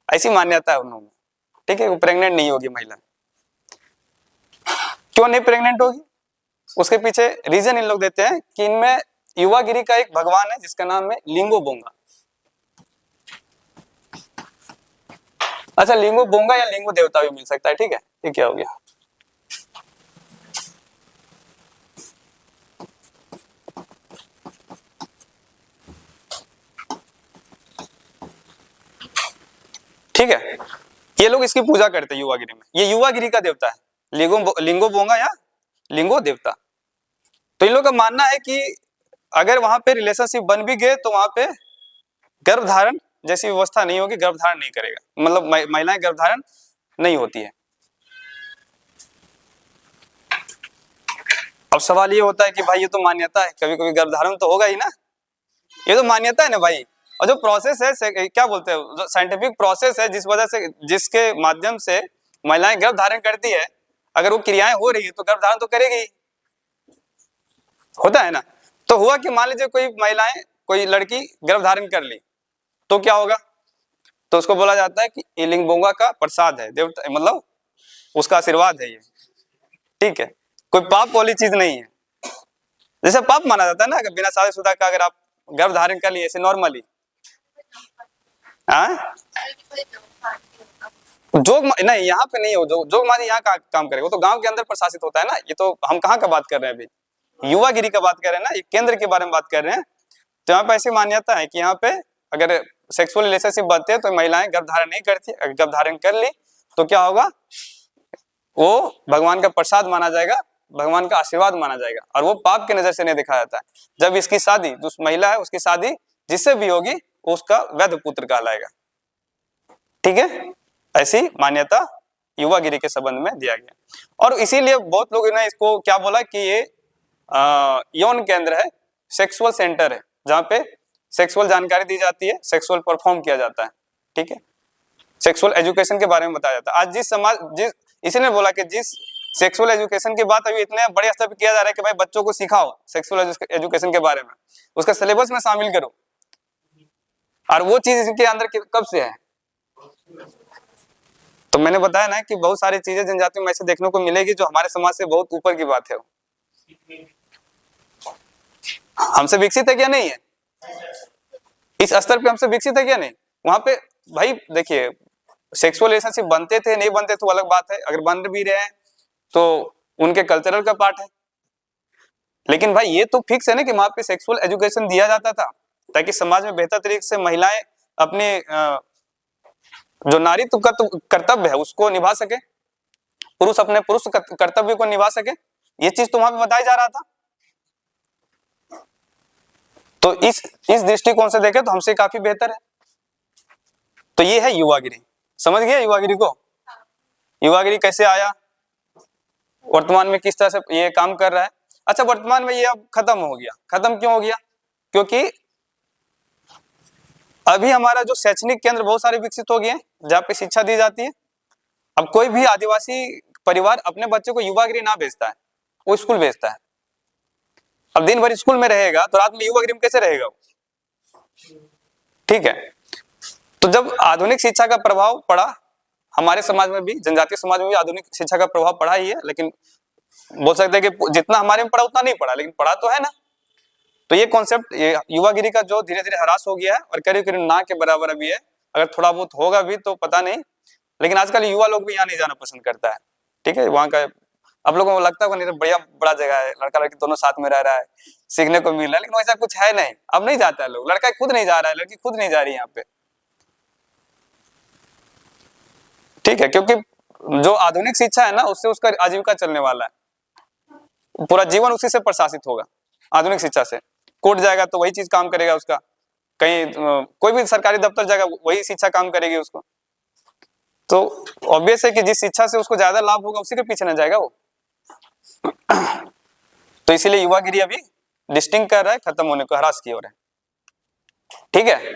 ऐसी मान्यता है उन्होंने, ठीक है। वो प्रेग्नेंट नहीं होगी महिला। क्यों नहीं प्रेग्नेंट होगी? उसके पीछे रीजन इन लोग देते हैं कि इनमें युवागिरी का एक भगवान है जिसका नाम है लिंगो बोंगा। अच्छा, लिंगो बोंगा या लिंगो देवता भी मिल सकता है, ठीक है। ये क्या हो गया? ठीक है, ये लोग इसकी पूजा करते हैं युवागिरी में। ये युवागिरी का देवता है, लिंगो बोंगा या लिंगो देवता। तो इन लोग का मानना है कि अगर वहां पे रिलेशनशिप बन भी गए तो वहां पे गर्भधारण जैसी व्यवस्था नहीं होगी, गर्भधारण नहीं करेगा, मतलब महिलाएं गर्भधारण नहीं होती है। अब सवाल ये होता है कि भाई ये तो मान्यता है, कभी कभी गर्भधारण तो होगा ही ना, ये तो मान्यता है ना भाई। और जो प्रोसेस है, क्या बोलते हैं, जो साइंटिफिक प्रोसेस है, जिस वजह से, जिसके माध्यम से महिलाएं गर्भ धारण करती है, अगर वो क्रियाएं हो रही है तो गर्भ धारण तो करेगी, होता है ना। तो हुआ कि मान लीजिए कोई महिलाएं, कोई लड़की गर्भ धारण कर ली, तो क्या होगा? तो उसको बोला जाता है कि ये लिंग बोंगा का प्रसाद है, देवता, मतलब उसका आशीर्वाद है ये, ठीक है। कोई पाप वाली चीज नहीं है। जैसे पाप माना जाता है ना कि बिना शादीशुदा का अगर आप गर्भ धारण कर लिए ऐसे नॉर्मली, जोग नहीं, यहाँ पे नहीं हो, जोग मानी यहाँ का काम करेगा, वो तो गांव के अंदर प्रशासित होता है ना। ये तो हम कहाँ का बात कर रहे हैं अभी, युवागिरी का बात कर रहे हैं ना, एक केंद्र के बारे में बात कर रहे हैं। तो यहाँ पे ऐसी मान्यता है कि यहाँ पे अगर सेक्सुअल रिलेशनशिप बनते हैं तो महिलाएं गर्भ धारण नहीं करती, अगर गर्भ धारण कर ली तो क्या होगा? वो भगवान का प्रसाद माना जाएगा, भगवान का आशीर्वाद माना जाएगा, और वो पाप की नजर से नहीं देखा जाता है। जब इसकी शादी, जो महिला है उसकी शादी जिससे भी होगी उसका वैध पुत्र कहलाएगा, ठीक है। ऐसी मान्यता युवागिरी के संबंध में दिया गया। और इसीलिए बहुत लोगों ने इसको क्या बोला कि ये यौन केंद्र है, सेक्सुअल सेंटर है, जहाँ पे सेक्सुअल जानकारी दी जाती है, सेक्सुअल परफॉर्म किया जाता है, ठीक है। सेक्सुअल एजुकेशन के बारे में बताया जाता है। आज जिस समाज, जिस इसी ने बोला कि जिस सेक्सुअल एजुकेशन की बात अभी इतने बड़े स्तर पर किया जा रहा है कि भाई बच्चों को सिखाओ सेक्सुअल एजुकेशन के बारे में, उसका सिलेबस में शामिल करो, और वो चीज इनके अंदर कब से है? तो मैंने बताया ना कि बहुत सारी चीजें जनजातियों में ऐसे देखने को मिलेगी जो हमारे समाज से बहुत ऊपर की बात है। हमसे विकसित है क्या? नहीं है। इस स्तर पे हमसे विकसित है क्या? नहीं। वहां पे भाई देखिए, सेक्सुअल रिलेशनशिप बनते थे नहीं बनते तो अलग बात है, अगर बन भी रहे हैं तो उनके कल्चरल का पार्ट है। लेकिन भाई ये तो फिक्स है ना कि वहां पे सेक्सुअल एजुकेशन दिया जाता था ताकि समाज में बेहतर तरीके से महिलाएं अपने जो नारीत्व का कर्तव्य है उसको निभा सके, पुरुष अपने पुरुष कर्तव्य को निभा सके। ये चीज तो वहां पे बताया जा रहा था। तो इस दृष्टिकोण से देखें तो हमसे काफी बेहतर है। तो ये है युवागिरी। समझ गया युवागिरी को? युवागिरी कैसे आया, वर्तमान में किस तरह से ये काम कर रहा है। अच्छा, वर्तमान में ये अब खत्म हो गया। खत्म क्यों हो गया? क्योंकि अभी हमारा जो शैक्षणिक केंद्र बहुत सारे विकसित हो गए हैं जहाँ पे शिक्षा दी जाती है। अब कोई भी आदिवासी परिवार अपने बच्चे को युवागिरी ना भेजता है, वो स्कूल भेजता है। अब दिन भर स्कूल में रहेगा तो रात में युवागिरी में कैसे रहेगा वो? ठीक है। तो जब आधुनिक शिक्षा का प्रभाव पड़ा हमारे समाज में भी, जनजातीय समाज में भी आधुनिक शिक्षा का प्रभाव पड़ा ही है, लेकिन बोल सकते हैं कि जितना हमारे में पड़ा उतना नहीं पड़ा, लेकिन पड़ा तो है ना। तो ये कॉन्सेप्ट ये युवागिरी का जो धीरे धीरे ह्रास हो गया है और करीब करीब ना के बराबर अभी है। अगर थोड़ा बहुत होगा भी तो पता नहीं, लेकिन आजकल युवा लोग भी यहाँ नहीं जाना पसंद करता है। ठीक है, वहाँ का आप लोगों को लगता है नहीं तो बढ़िया बड़ा जगह है, लड़का लड़की दोनों साथ में रह रहा है, सीखने को मिल रहा है, लेकिन वैसा कुछ है नहीं। अब नहीं जाता है लोग, लड़का खुद नहीं जा रहा है, लड़की खुद नहीं जा रही है यहाँ पे। ठीक है, क्योंकि जो आधुनिक शिक्षा है ना उससे उसका आजीविका चलने वाला है, पूरा जीवन उसी से प्रशासित होगा। आधुनिक शिक्षा से कोर्ट जाएगा तो वही चीज काम करेगा उसका, कहीं कोई भी सरकारी दफ्तर जाएगा वही शिक्षा काम करेगी उसको। तो ऑब्वियस है कि जिस शिक्षा से उसको ज्यादा लाभ होगा उसी के पीछे न जाएगा वो। तो इसीलिए युवागिरी अभी डिस्टिंक्ट कर रहा है, खत्म होने को, ह्रास की ओर है। ठीक है।